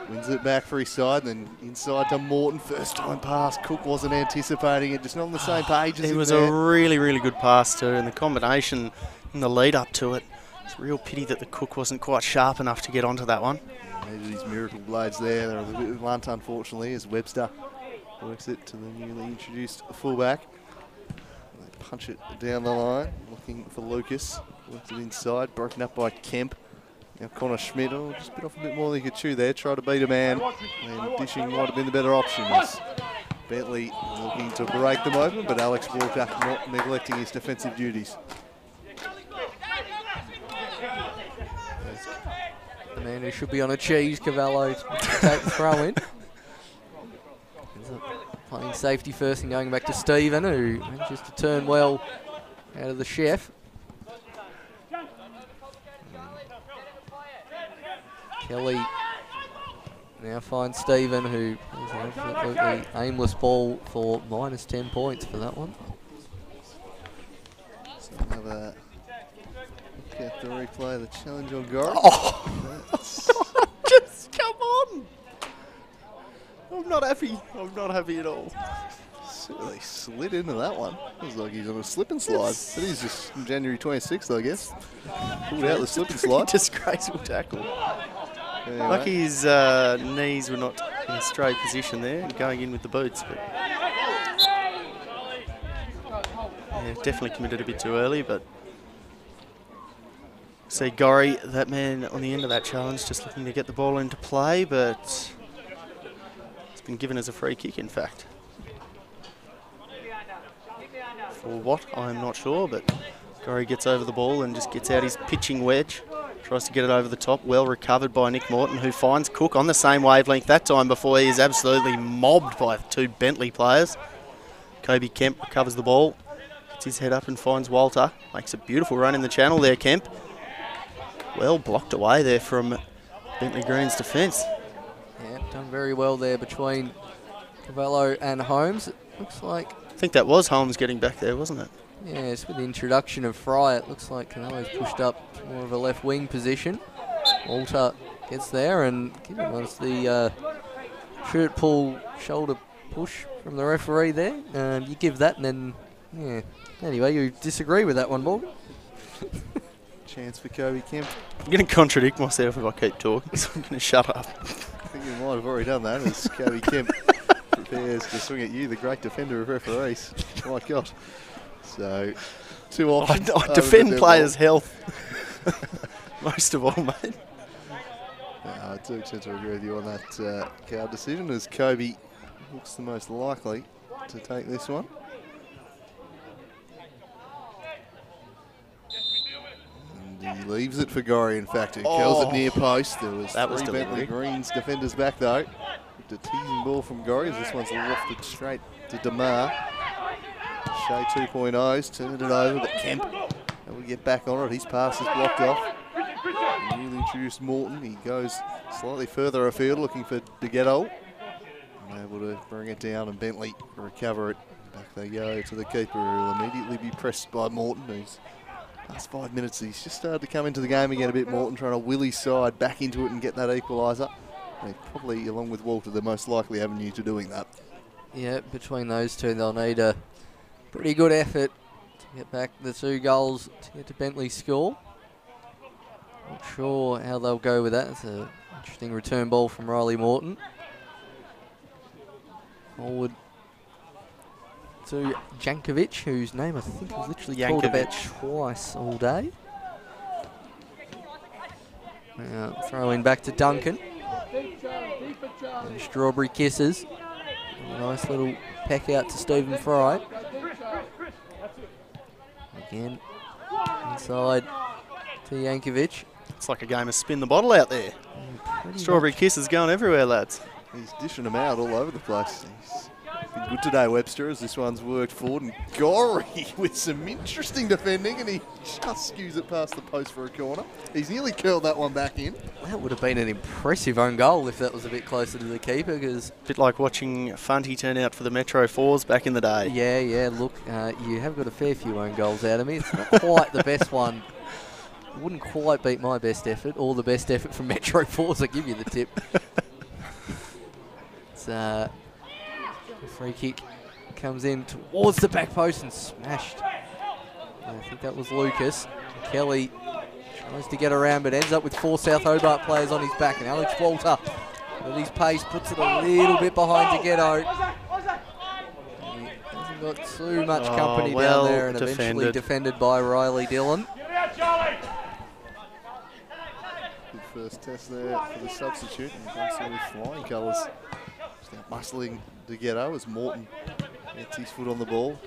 wins it back for his side, then inside to Morton. First time pass, Cook wasn't anticipating it, just not on the same page as It was a really, really good pass too, and the combination in the lead up to it. It's a real pity that the Cook wasn't quite sharp enough to get onto that one. Maybe these miracle blades there, they're a bit blunt unfortunately as Webster works it to the newly introduced fullback. They punch it down the line, looking for Lucas. Worked it inside, broken up by Kemp. Now Connor Schmidt, just bit off a bit more than he could chew there. Tried to beat a man, and dishing might have been the better option. As Bentleigh looking to break them open, but Alex Walker not neglecting his defensive duties. The man who should be on a cheese, Cavallo, to take the throw in. Playing safety first and going back to Stephen, who manages to turn well out of the chef. Kelly now finds Stephen, who is an absolutely aimless ball for minus 10 points for that one. So another look at the replay of the challenge on Gorry. Just come on! I'm not happy. I'm not happy at all. Really slid into that one. It was like he's on a slip and slide. But he's just from January 26th, I guess. Pulled out the slip and slide. Disgraceful tackle. Anyway. Lucky his knees were not in a straight position there and going in with the boots. But yeah, definitely committed a bit too early, but see Gorry, that man on the end of that challenge, just looking to get the ball into play, but it's been given as a free kick, in fact. For what? I'm not sure, but Gorry gets over the ball and just gets out his pitching wedge. Tries to get it over the top. Well recovered by Nick Morton, who finds Cook on the same wavelength that time before he is absolutely mobbed by two Bentleigh players. Kobe Kemp recovers the ball. Gets his head up and finds Walter. Makes a beautiful run in the channel there, Kemp. Well blocked away there from Bentleigh Green's defence. Yeah, done very well there between Cavallo and Holmes. It looks like... I think that was Holmes getting back there, wasn't it? Yes, with the introduction of Fry, it looks like Cavallo's pushed up to more of a left wing position. Walter gets there and given us the shirt pull, shoulder push from the referee there. You give that and then, yeah. Anyway, you disagree with that one, Morgan? Chance for Kobe Kemp. I'm going to contradict myself if I keep talking, so I'm going to shut up. I think you might have already done that as Kobe Kemp prepares to swing at you, the great defender of referees. My God. So, two options. I defend players' health. Most of all, mate. I do tend to agree with you on that card decision, as Kobe looks the most likely to take this one. And he leaves it for Gorry, in fact. He kills it near post. There was three Bentleigh Greens defenders back, though. expect a teasing ball from Gorry as this one's lofted straight to DeMar. Shea 2.0's turned it over, but Kemp will get back on it. His pass is blocked off. Newly introduced Morton. He goes slightly further afield looking for DeGhetto. Able to bring it down and Bentleigh recover it. Back they go to the keeper, who will immediately be pressed by Morton. He's last 5 minutes, he's just started to come into the game again a bit. Morton trying to will his side back into it and get that equaliser. And probably, along with Walter, the most likely avenue to doing that. Yeah, between those two, they'll need a pretty good effort to get back the 2 goals to get to Bentleigh's score. Not sure how they'll go with that. It's an interesting return ball from Riley Morton. Forward to Jankovic, whose name I think was literally called about twice all day. Now throwing back to Duncan. And Strawberry Kisses. A nice little peck out to Stephen Fry. Again, inside to Jankovic. It's like a game of spin the bottle out there. Strawberry Kisses going everywhere, lads. He's dishing them out all over the place. He's been good today, Webster, as this one's worked forward. And Gorry with some interesting defending, and he just skews it past the post for a corner. He's nearly curled that one back in. That would have been an impressive own goal if that was a bit closer to the keeper. Because a bit like watching Funty turn out for the Metro Fours back in the day. Yeah, look, you have got a fair few own goals out of me. It's not quite the best one. Wouldn't quite beat my best effort, or the best effort from Metro Fours. I give you the tip. The free kick comes in towards the back post and smashed. I think that was Lucas. Kelly tries to get around but ends up with 4 South Hobart players on his back, and Alex Walter with his pace puts it a little bit behind DeGhetto. He hasn't got too much company down there, and eventually defended by Riley Dillon. Good first test there for the substitute, and also with flying colours. Now muscling DeGhetto as Morton gets his foot on the ball.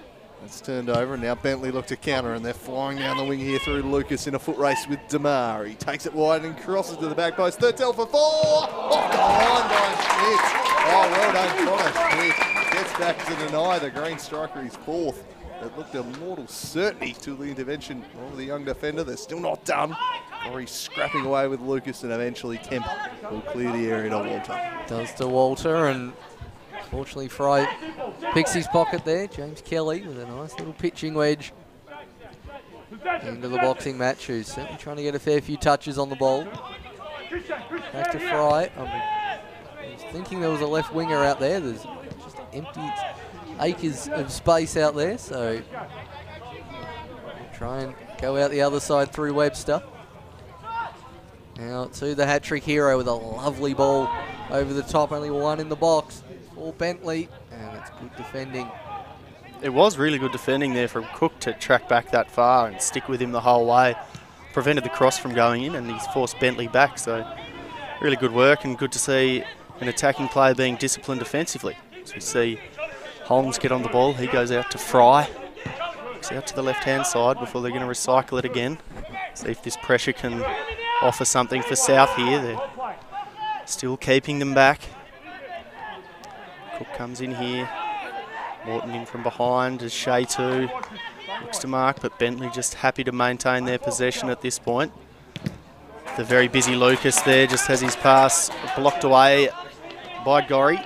It's turned over, and now Bentleigh look to counter, and they're flying down the wing here through Lucas in a foot race with DeMar. He takes it wide and crosses to the back post. Third tell for 4! Off the line by Schmidt. Oh, well done, Connor Schmidt. Gets back to deny the green striker his 4th. It looked a mortal certainty till the intervention of the young defender. They're still not done. Or he's scrapping away with Lucas, and eventually Kemp will clear the area to Walter. Does to Walter, and fortunately Fry picks his pocket there. James Kelly with a nice little pitching wedge into the boxing match, who's certainly trying to get a fair few touches on the ball. Back to Fry. I was thinking there was a left winger out there. There's just empty acres of space out there, so we'll try and go out the other side through Webster. Now to the hat-trick hero with a lovely ball over the top, only one in the box for Bentleigh, and it's good defending. It was really good defending there from Cook to track back that far and stick with him the whole way. Prevented the cross from going in, and he's forced Bentleigh back, so really good work, and good to see an attacking player being disciplined defensively. So we see Holmes get on the ball, he goes out to Fry, looks out to the left-hand side before they're going to recycle it again. See if this pressure can offer something for South here. They're still keeping them back. Cook comes in here. Morton in from behind as Shea too looks to mark, but Bentleigh just happy to maintain their possession at this point. The very busy Lucas there just has his pass blocked away by Gorry.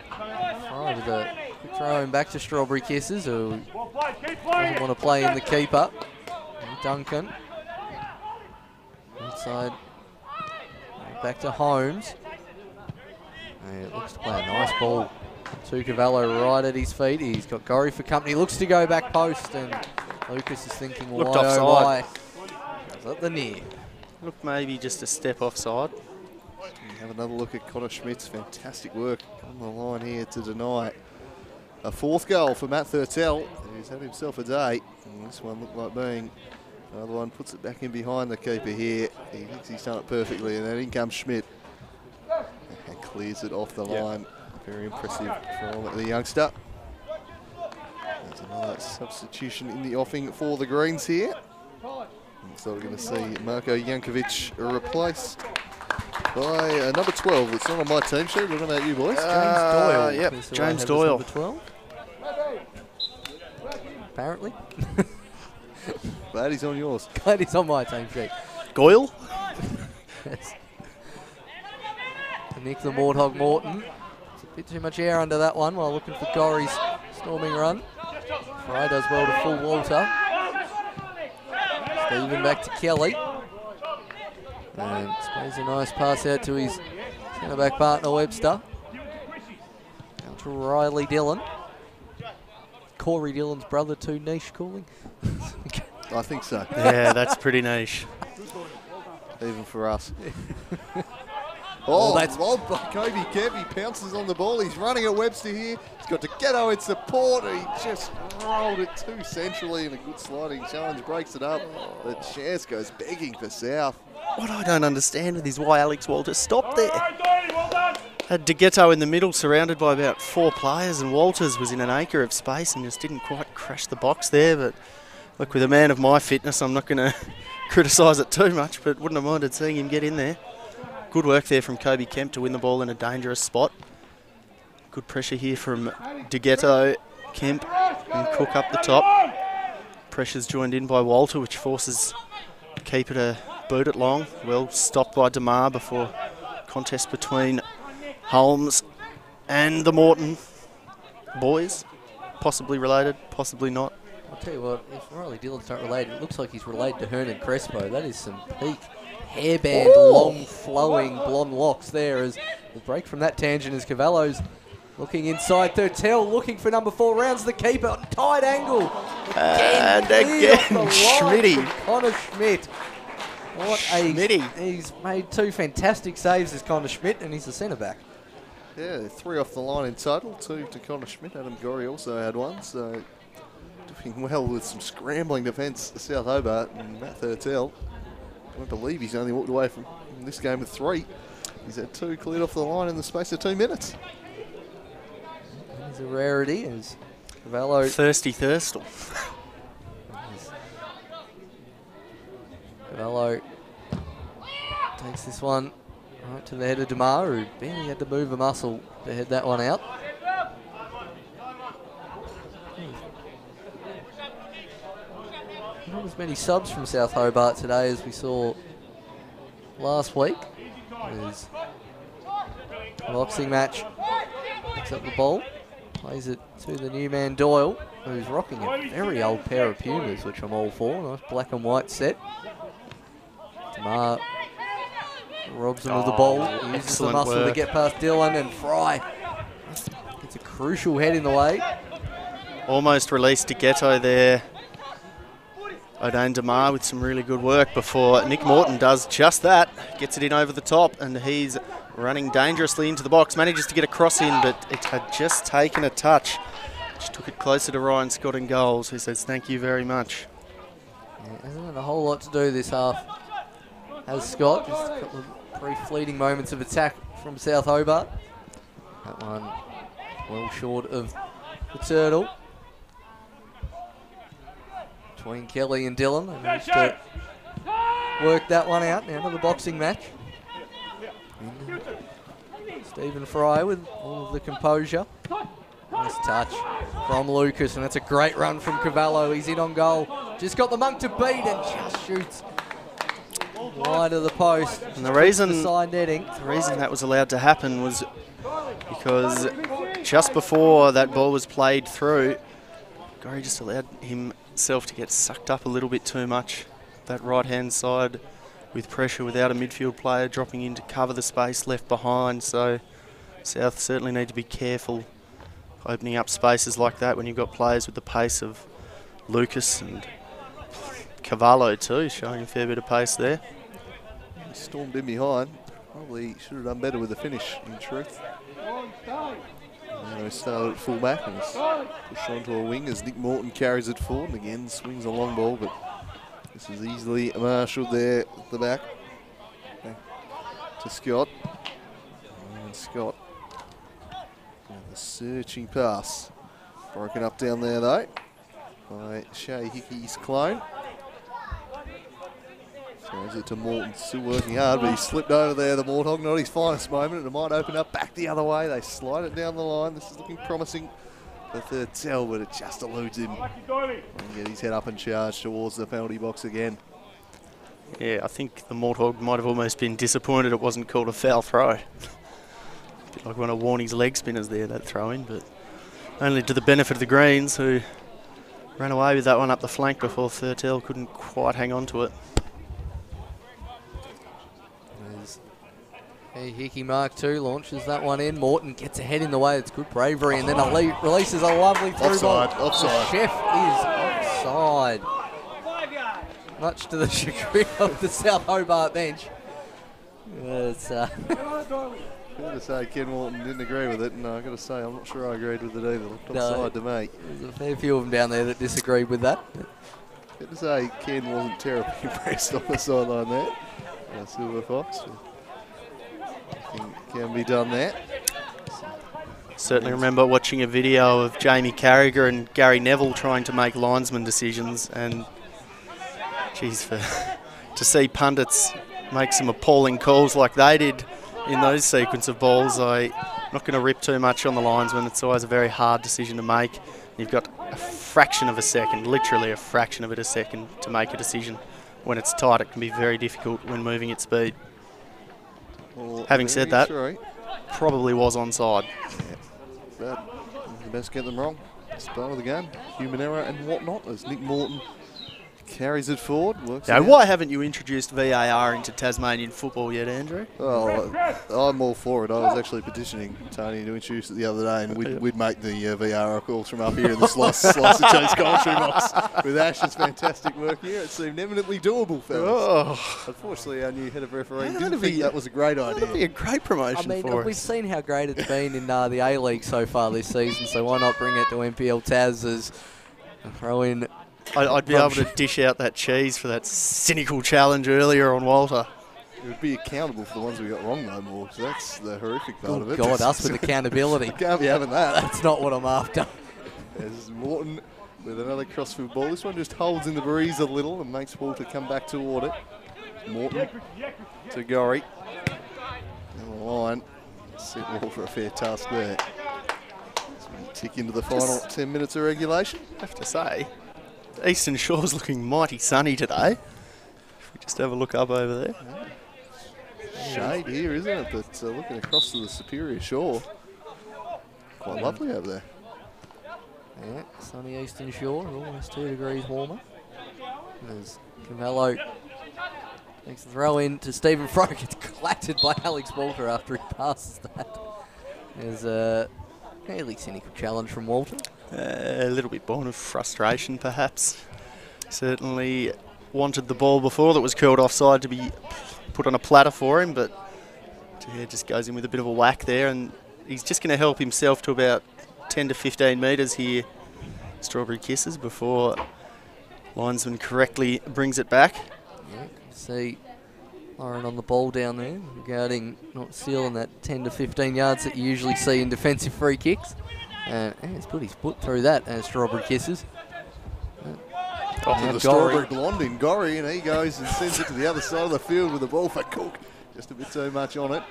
Fry with a quick throw him back to Strawberry Kisses, who doesn't want to play in the keeper. And Duncan. Inside, back to Holmes. And it looks to play a nice ball to Cavallo right at his feet. He's got Gorry for company. Looks to go back post, and Lucas is thinking, why, oh, why? Is that the near? Look, maybe just a step offside. Have another look at Connor Schmidt's fantastic work on the line here to deny a 4th goal for Matt Thurtell, who's had himself a day. And this one looked like being another one, puts it back in behind the keeper here. He thinks he's done it perfectly, and then in comes Schmidt and clears it off the line. Very impressive from the youngster. There's another substitution in the offing for the Greens here. So we're going to see Marko Jankovic replaced by number 12. It's not on my team sheet. What about you boys? James Doyle. Yep, is who I James have as Doyle. number 12. Apparently. Glad he's on yours. Glad he's on my team sheet. Goyle? Yes. Nick the Morthog Morton. It's a bit too much air under that one while looking for Gorry's storming run. Fry does well to full Walter. Stephen back to Kelly. And plays a nice pass out to his centre-back partner Webster. Out to Riley Dillon. Corey Dillon's brother, too niche calling. I think so. Yeah, that's pretty niche. Even for us. Oh, Oh, that's- that's lobbed by Kobe Kemp. He pounces on the ball. He's running at Webster here. He's got Ghetto in support. He just rolled it too centrally and a good sliding challenge breaks it up. The chance goes begging for South. What I don't understand with is why Alex Walters stopped there. Had De Ghetto in the middle, surrounded by about 4 players, and Walters was in an acre of space and just didn't quite crash the box there. But look, with a man of my fitness, I'm not going to criticise it too much, but wouldn't have minded seeing him get in there. Good work there from Kobe Kemp to win the ball in a dangerous spot. Good pressure here from De Ghetto, Kemp, and Cook up the top. Pressure's joined in by Walter, which forces the keeper to boot it long. Well stopped by DeMar before contest between Holmes and the Morton boys. Possibly related, possibly not. I'll tell you what, if Riley Dillon's not related, it looks like he's related to Hernan Crespo. That is some peak hairband, long, flowing blonde locks there. As the break from that tangent as Cavallo's looking inside. Thurtell looking for number 4, rounds the keeper, tight angle. And again, Schmitty. Connor Schmidt. What a, Schmitty. he's made 2 fantastic saves as Connor Schmidt, and he's a centre back. Yeah, 3 off the line in total. 2 to Connor Schmidt. Adam Gorry also had 1. So doing well with some scrambling defence. South Hobart and Matt Thurtell. I don't believe he's only walked away from this game with 3. He's had 2 cleared off the line in the space of 2 minutes. He's a rarity as Cavallo. Thirsty Thurstal. Cavallo takes this one right to the head of DeMar, who barely had to move a muscle to head that one out. Not as many subs from South Hobart today as we saw last week. There's a boxing match. Picks up the ball, plays it to the new man Doyle, who's rocking a very old pair of Pumas, which I'm all for. Nice black and white set. DeMar robs him of the ball, uses the muscle to get past Dillon, and Fry gets a crucial head in the way. Almost released De Ghetto there. O'Dane DeMar with some really good work before Nick Morton does just that. Gets it in over the top, and he's running dangerously into the box. Manages to get a cross in, but it had just taken a touch. Which took it closer to Ryan Scott in goals, who says thank you very much. Yeah, isn't it a whole lot to do this half? Has Scott, just a couple of brief fleeting moments of attack from South Hobart. That one well short of the turtle. Between Kelly and Dillon, they managed to work that one out. Now to the boxing match. Stephen Fry with all of the composure. Nice touch from Lucas, and that's a great run from Cavallo. He's in on goal. Just got the monk to beat and just shoots wide of the post. And the reason side netting. The reason that was allowed to happen was because just before that ball was played through, Gorry just allowed himself to get sucked up a little bit too much. That right-hand side with pressure without a midfield player dropping in to cover the space left behind. So South certainly need to be careful opening up spaces like that when you've got players with the pace of Lucas and Cavallo too, showing a fair bit of pace there. He stormed in behind. Probably should have done better with the finish, in truth. And he started at full back and was pushed onto a wing as Nick Morton carries it forward and again swings a long ball, but this is easily marshalled there at the back. Back to Scott. And Scott. The searching pass. Broken up down there though by Shay Hickey's clone. Throws it to Morton, still working hard, but he slipped over there, the Warthog, not his finest moment, and it might open up back the other way. They slide it down the line. This is looking promising for Thurtell, but it just eludes him. And get his head up and charge towards the penalty box again. Yeah, I think the Warthog might have almost been disappointed it wasn't called a foul throw. A bit like one of Warney's leg spinners there, that throw in, but only to the benefit of the Greens, who ran away with that one up the flank before Thurtell couldn't quite hang on to it. Hey, Hickey Mark II launches that one in. Morton gets ahead in the way. It's good bravery, and then releases a lovely through ball. Offside. The chef is offside. Much to the chagrin of the South Hobart bench. It's, Fair to say Ken Morton didn't agree with it, and I've got to say I'm not sure I agreed with it either. Looked offside to me. There's a fair few of them down there that disagreed with that. Fair to say Ken wasn't terribly impressed on the sideline there. Silver Fox. I think it can be done there. Certainly remember watching a video of Jamie Carragher and Gary Neville trying to make linesman decisions, and geez, to see pundits make some appalling calls like they did in those sequence of balls, I'm not going to rip too much on the linesman. It's always a very hard decision to make. You've got a fraction of a second, literally a fraction of a second, to make a decision. When it's tight, it can be very difficult when moving at speed. Well, having said that, true. Probably was onside. Yeah. But you best get them wrong. It's part of the game. Human error and whatnot, as Nick Morton carries it forward. Now, why haven't you introduced VAR into Tasmanian football yet, Andrew? Well, I'm all for it. I was actually petitioning Tony to introduce it the other day, and we'd make the VAR calls from up here in the slice of cheese commentary box. With Ash's fantastic work here, it seemed eminently doable, fellas. Oh. Unfortunately, our new head of referee didn't think that was a great idea. That'd be a great promotion for us. We've seen how great it's been in the A-League so far this season, so why not bring it to NPL Taz as a throw-in? I'd be able to dish out that cheese for that cynical challenge earlier on Walter. It would be accountable for the ones we got wrong, no more, because that's the horrific part of it. God, us with accountability. Can't be having that. That's not what I'm after. There's Morton with another crossfield ball. This one just holds in the breeze a little and makes Walter come back toward it. Morton to Gorry. And the line set Walter a fair task there. So we tick into the final 10 minutes of regulation. I have to say, Eastern Shore's looking mighty sunny today. If we just have a look up over there. Shade here, isn't it? But looking across to the Superior Shore. Quite lovely over there. Yeah, sunny Eastern Shore, almost 2 degrees warmer. There's Camello. Takes the throw in to Stephen Froh. Gets clattered by Alex Walter after he passes that. There's a fairly cynical challenge from Walter. A little bit born of frustration, perhaps. Certainly wanted the ball before that was curled offside to be put on a platter for him, but yeah, just goes in with a bit of a whack there, and he's just going to help himself to about 10 to 15 metres here. Strawberry Kisses before linesman correctly brings it back. Yeah, see Lauren on the ball down there, regarding not stealing that 10 to 15 yards that you usually see in defensive free kicks. And he's put his foot through that, and Strawberry Kisses. To the Strawberry Blonde in Gorry, and he goes and sends it to the other side of the field with the ball for Cook. Just a bit too much on it.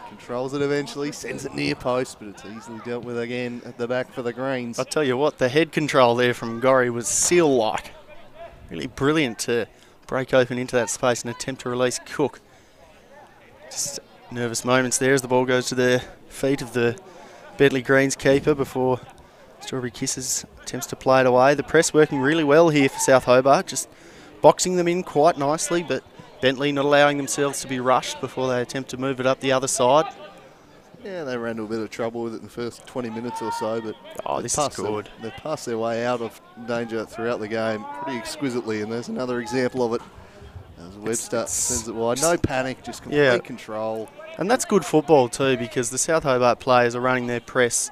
Controls it eventually, sends it near post, but it's easily dealt with again at the back for the Greens. I'll tell you what, the head control there from Gorry was seal-like. Really brilliant to break open into that space and attempt to release Cook. Just nervous moments there as the ball goes to the feet of the Bentleigh Greens keeper before Strawberry Kisses attempts to play it away. The press working really well here for South Hobart, just boxing them in quite nicely, but Bentleigh not allowing themselves to be rushed before they attempt to move it up the other side. Yeah, they ran into a bit of trouble with it in the first 20 minutes or so, but this is good. They've passed their way out of danger throughout the game pretty exquisitely, and there's another example of it. As Webster sends it wide. No panic, just complete control. And that's good football too, because the South Hobart players are running their press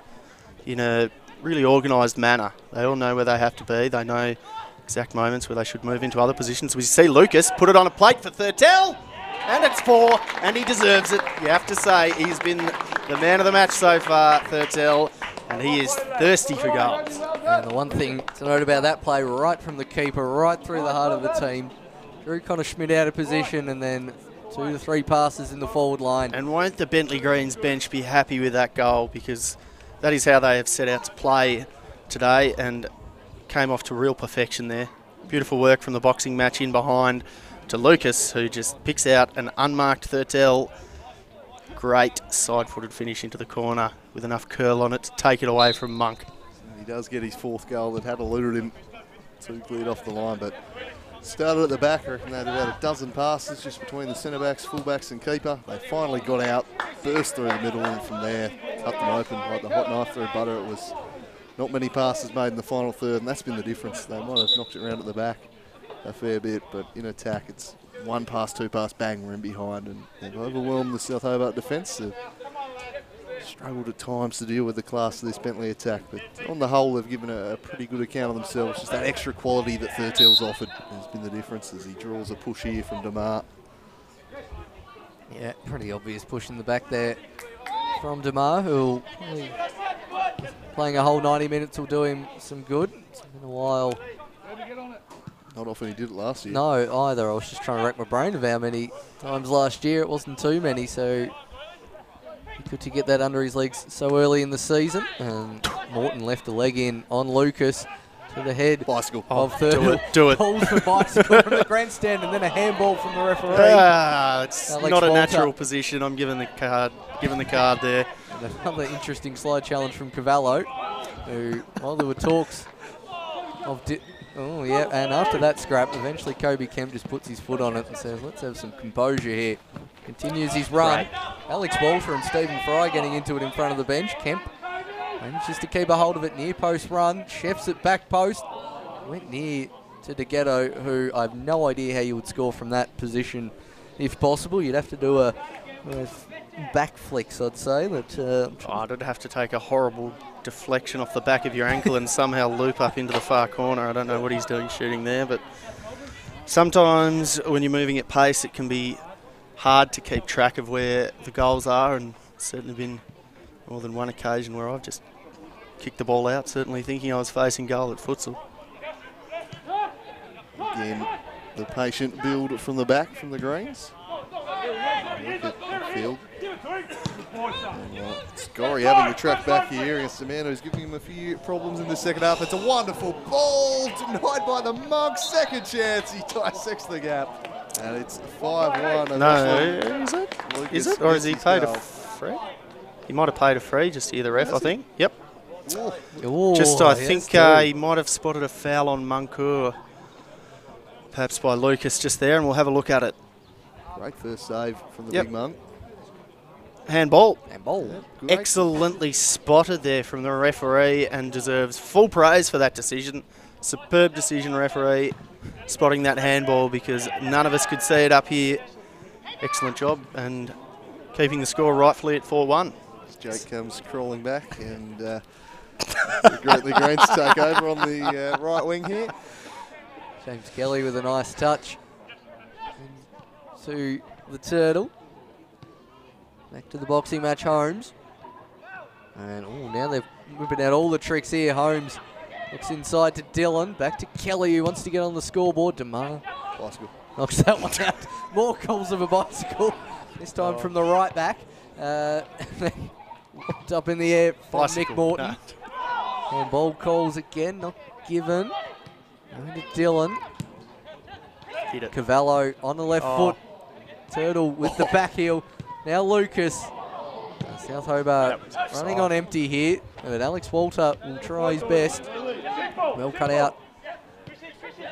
in a really organised manner. They all know where they have to be. They know exact moments where they should move into other positions. We see Lucas put it on a plate for Thurtell, and it's 4, and he deserves it. You have to say he's been the man of the match so far, Thurtell, and he is thirsty for goals. And the one thing to note about that play, right from the keeper, right through the heart of the team, Drew Connor Schmidt out of position, and then 2 to 3 passes in the forward line. And won't the Bentleigh Greens bench be happy with that goal, because that is how they have set out to play today and came off to real perfection there. Beautiful work from the boxing match in behind to Lucas, who just picks out an unmarked 13. Great side-footed finish into the corner with enough curl on it to take it away from Monk. He does get his 4th goal that had eluded him, 2 cleared off the line, but started at the back. I reckon they had about a dozen passes just between the centre-backs, full-backs and keeper. They finally got out, burst through the middle, and from there cut them open like the hot knife through butter. It was not many passes made in the final third, and that's been the difference. They might have knocked it around at the back a fair bit, but in attack it's 1 pass, 2 pass, bang, we're in behind, and they've overwhelmed the South Hobart defence. They've struggled at times to deal with the class of this Bentleigh attack, but on the whole they've given a pretty good account of themselves. Just that extra quality that Thurtell's offered has been the difference as he draws a push here from Demar. Yeah, pretty obvious push in the back there from Demar, who playing a whole 90 minutes will do him some good. It's been a while. Not often he did it last year. No, either. I was just trying to rack my brain of how many times last year. It wasn't too many, so good to get that under his legs so early in the season. And Morton left the leg in on Lucas to the head Bicycle. of third. Do it. Calls for bicycle from the grandstand, and then a handball from the referee. It's Alex not a Walter. natural position. I'm giving the card there. And another interesting slide challenge from Cavallo, who, while there were talks of... Oh, yeah, and after that scrap, eventually Kobe Kemp just puts his foot on it and says, let's have some composure here. Continues his run. Alex Walter and Stephen Fry getting into it in front of the bench. Kemp manages to keep a hold of it, near post run, chefs it back post. Went near to DeGhetto, who I have no idea how you would score from that position. If possible, you'd have to do a back flicks, I'd say. But I'd have to take a horrible deflection off the back of your ankle and somehow loop up into the far corner. I don't know what he's doing shooting there, but sometimes when you're moving at pace, it can be hard to keep track of where the goals are, and it's certainly been more than one occasion where I've just kicked the ball out, certainly thinking I was facing goal at futsal. Again, the patient build from the back from the Greens. Look at the field. Scorry having the track back here against a man who's giving him a few problems in the second half. It's a wonderful ball denied by the Monks. Second chance, he dissects the gap. And it's 5-1. No, is it? Is it? Or has he paid a free? He might have paid a free just to hear the ref, I think. Yep. Ooh, Just, I think he might have spotted a foul on Munkur, perhaps by Lucas just there, and we'll have a look at it. Great first save from the big Monk. Handball. Handball. Great. Excellently spotted there from the referee, and deserves full praise for that decision. Superb decision, referee, spotting that handball, because none of us could see it up here. Excellent job, and keeping the score rightfully at 4-1. Jake comes crawling back, and the Greens take over on the right wing here. James Kelly with a nice touch. To the Turtle. Back to the boxing match, Holmes. And now they're whipping out all the tricks here. Holmes looks inside to Dillon. Back to Kelly, who wants to get on the scoreboard. Demar Bicycle. knocks that one out. More calls of a bicycle. This time from the right back. Locked up in the air from Bicycle. Nick Morton. No. And ball calls again, not given. Going to Dillon. Hit it. Cavallo on the left foot. Turtle with the back heel. Now Lucas. South Hobart running on empty here. But Alex Walter will try his best. Well cut out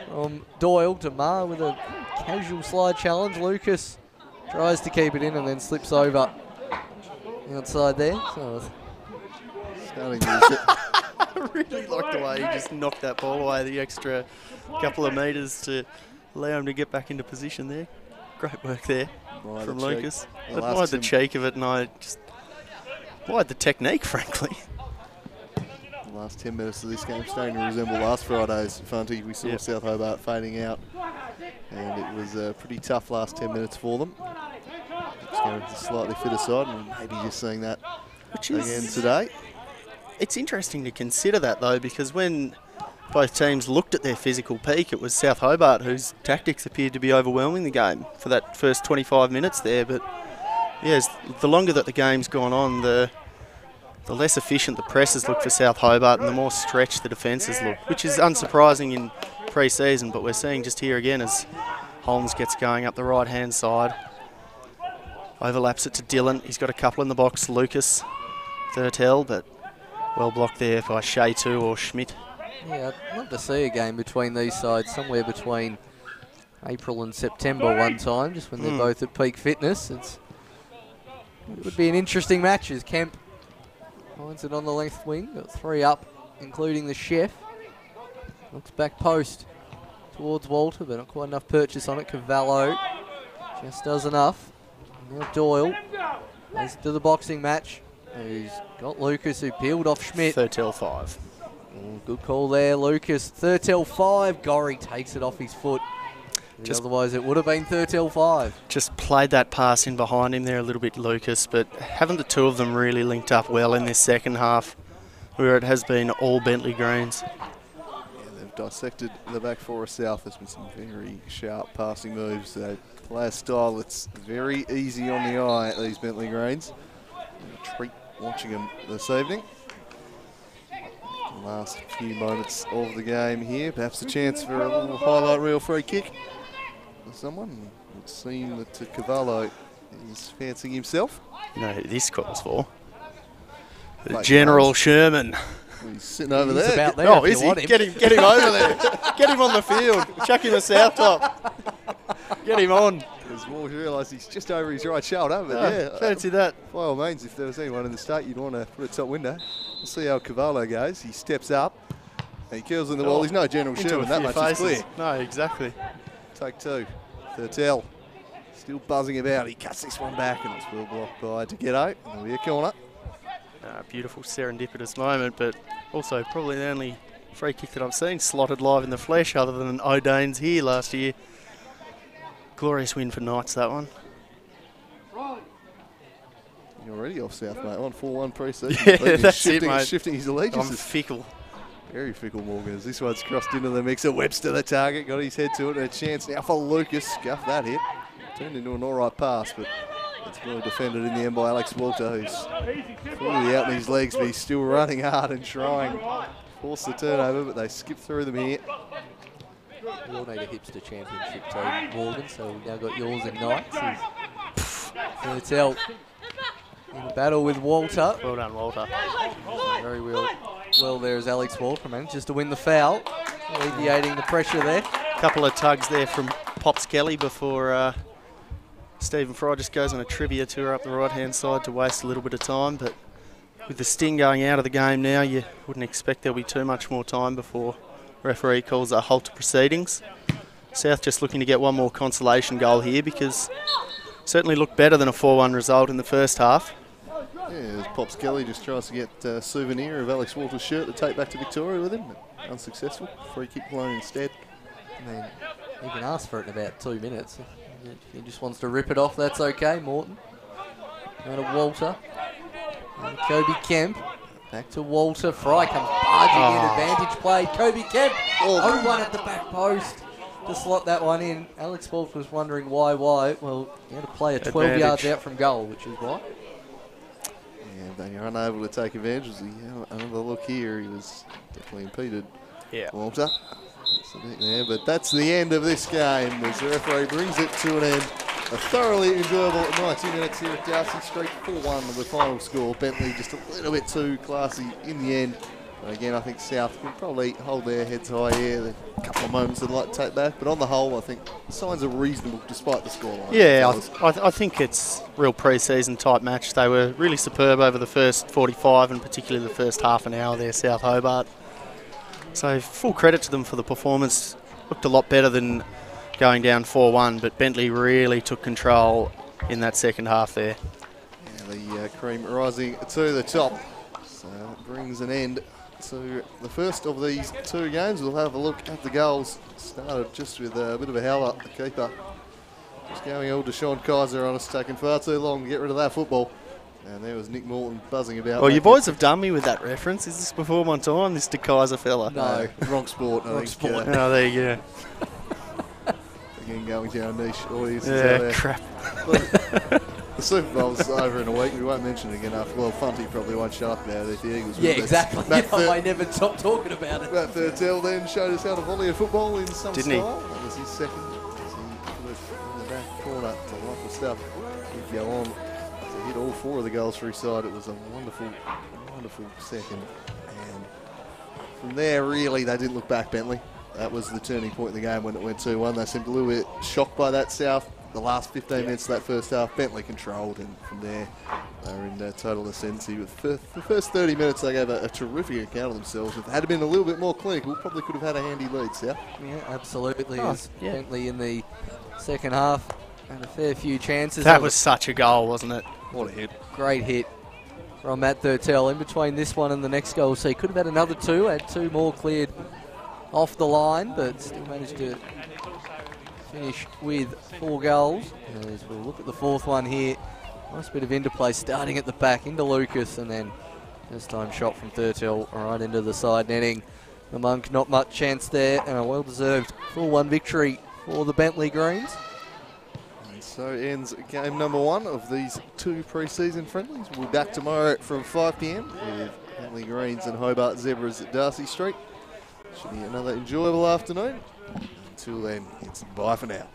from Doyle. Demar with a casual slide challenge. Lucas tries to keep it in and then slips over outside there. So Starting to use it. I really liked the way he just knocked that ball away the extra couple of metres to allow him to get back into position there. Great work there from Lucas. I admired the cheek of it, and I just admired the technique, frankly. The last 10 minutes of this game starting to resemble last Friday's Funty. We saw South Hobart fading out, and it was a pretty tough last 10 minutes for them. Just going to slightly fitter side, and maybe just seeing that again today. It's interesting to consider that, though, because when both teams looked at their physical peak, it was South Hobart whose tactics appeared to be overwhelming the game for that first 25 minutes there. But yes, the longer that the game's gone on, the less efficient the presses look for South Hobart and the more stretched the defences look, which is unsurprising in pre-season, but we're seeing just here again as Holmes gets going up the right-hand side. Overlaps it to Dylan. He's got a couple in the box. Lucas, Thurtell, but well blocked there by Shea2 or Schmidt. Yeah, I'd love to see a game between these sides somewhere between April and September one time, just when they're both at peak fitness. It would be an interesting match as Kemp finds it on the length wing. Got 3 up, including the chef. Looks back post towards Walter, but not quite enough purchase on it. Cavallo just does enough. Now Doyle goes to the boxing match. He's got Lucas, who peeled off Schmidt. Thurtell 5. Good call there, Lucas. Thurtell 5. Gorry takes it off his foot. Otherwise, it would have been Thurtell 5. Just played that pass in behind him there a little bit, Lucas, but haven't the two of them really linked up well in this second half, where it has been all Bentleigh Greens? They've dissected the back four of South. There's been some very sharp passing moves. They play a style that's very easy on the eye at these Bentleigh Greens. A treat watching them this evening. Last few moments of the game here. Perhaps a chance for a little highlight reel free kick for someone. It would seem that Cavallo is fancying himself. You know who this calls for? Like General Sherman. He's sitting over He's there. about there Oh, if is you he? want him. Get him over there. Get him on the field. Chuck him a south top. Get him on. As Walsh realised he's just over his right shoulder. But yeah, fancy that. By all means, if there was anyone in the state you'd want to put a top window. We'll see how Cavallo goes. He steps up. And he curls in the ball. He's no General Sherman. That much is clear. No, exactly. Take 2. Thurtell still buzzing about. He cuts this one back and it's well blocked by Tagetto. There'll be a corner. Beautiful serendipitous moment, but also probably the only free kick that I've seen slotted live in the flesh other than O'Dane's here last year. Glorious win for Knights, that one. You're already off South, mate. 1-4-1 pre-season. Yeah, that's it, mate. Shifting his allegiances. I'm fickle. Very fickle, Morgan. As this one's crossed into the mixer. Webster the target. Got his head to it. And a chance now for Lucas. Scuffed that hit. Turned into an alright pass, but it's well defended in the end by Alex Walter, who's clearly out in his legs, but he's still running hard and trying to force the turnover, but they skip through them here. We all need a hipster championship team, Morgan, so we've now got yours and Knights. Thurtell in a battle with Walter. Well done, Walter. Very well there as Alex Walter manages to win the foul, alleviating the pressure there. Couple of tugs there from Pops Kelly before Stephen Fry just goes on a trivia tour up the right-hand side to waste a little bit of time, but with the sting going out of the game now, you wouldn't expect there'll be too much more time before referee calls a halt to proceedings. South just looking to get one more consolation goal here because certainly looked better than a 4-1 result in the first half. Yeah, as Pops Kelly just tries to get a souvenir of Alex Walter's shirt to take back to Victoria with him, but unsuccessful. Free kick blown instead. I mean, he can ask for it in about 2 minutes. If he just wants to rip it off, that's okay. Morton. Out of Walter. And Kobe Kemp. Back to Walter. Fry comes barging in. Advantage played. Kobe Kemp. 0-1 at the back post to slot that one in. Alex Walter was wondering why. Well, he had to play a 12 yards out from goal, which is why. Yeah, they are unable to take advantage. Another look here, he was definitely impeded. Yeah. Walter. Yeah, but that's the end of this game as the referee brings it to an end. A thoroughly enjoyable 90 minutes here at Darcy Street. 4-1 the final score. Bentleigh just a little bit too classy in the end. But again, I think South can probably hold their heads high here. There's a couple of moments they'd like to take back, but on the whole, I think signs are reasonable despite the scoreline. Yeah, I think it's real pre-season type match. They were really superb over the first 45 and particularly the first half an hour there, South Hobart. So full credit to them for the performance. Looked a lot better than going down 4-1, but Bentleigh really took control in that second half there. Yeah, the cream rising to the top. So it brings an end to the first of these 2 games. We'll have a look at the goals. Started just with a bit of a howler, the keeper. Just going all to Sean Kaiser on us, taking far too long to get rid of that football. And there was Nick Morton buzzing about. Well, you boys have done me with that reference. Is this before my time, this De Kaiser fella? No. Wrong sport, I think. sport. Oh, there you go. Again, going down niche audiences out Yeah, there. crap. The Super Bowl's over in a week. We won't mention it again after. Well, Funty probably won't shut up about it if the Eagles Yeah, win. exactly. Matt I never stop talking about it. Matt Thurtell then showed us how to volley a football in some Didn't he? style. That was his second. As he put it in the back corner. Delightful stuff. He'd go on to hit all 4 of the goals for his side. It was a wonderful, wonderful second. And from there, really, they didn't look back, Bentleigh. That was the turning point in the game when it went 2-1. They seemed a little bit shocked by that South. The last 15 minutes of that first half, Bentleigh controlled, and from there they were in total ascendancy. The first 30 minutes they gave a terrific account of themselves. If they had been a little bit more clinical, probably could have had a handy lead, South. Yeah, absolutely. Oh, As yeah. Bentley in the second half had a fair few chances. That was such a goal, wasn't it? What a hit. Great hit from Matt Thurtell. In between this one and the next goal, so he could have had another 2, had 2 more cleared off the line, but still managed to finish with 4 goals. As we'll look at the 4th one here. Nice bit of interplay starting at the back into Lucas, and then this time shot from Thurtell right into the side netting. The Monk, not much chance there, and a well-deserved 4-1 victory for the Bentleigh Greens. And so ends game number 1 of these 2 pre-season friendlies. We'll be back tomorrow from 5 p.m. with Bentleigh Greens and Hobart Zebras at Darcy Street. Should be another enjoyable afternoon. Until then, it's bye for now.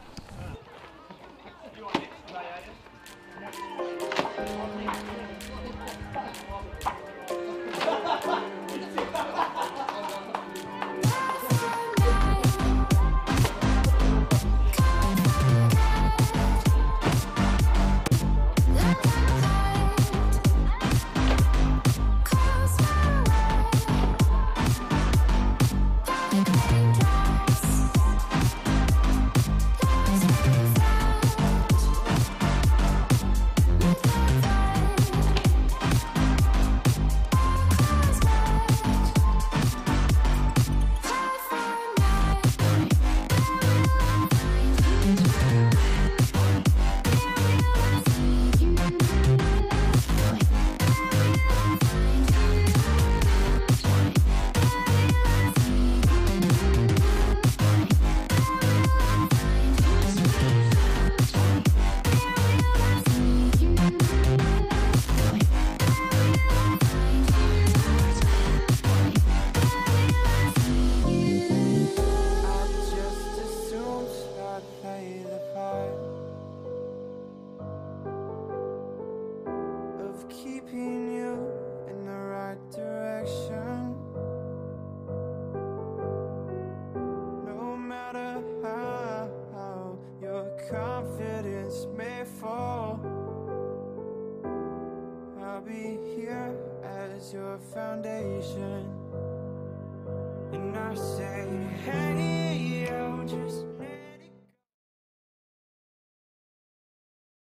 Keeping you in the right direction, no matter how your confidence may fall, I'll be here as your foundation. And I say, hey, yo, just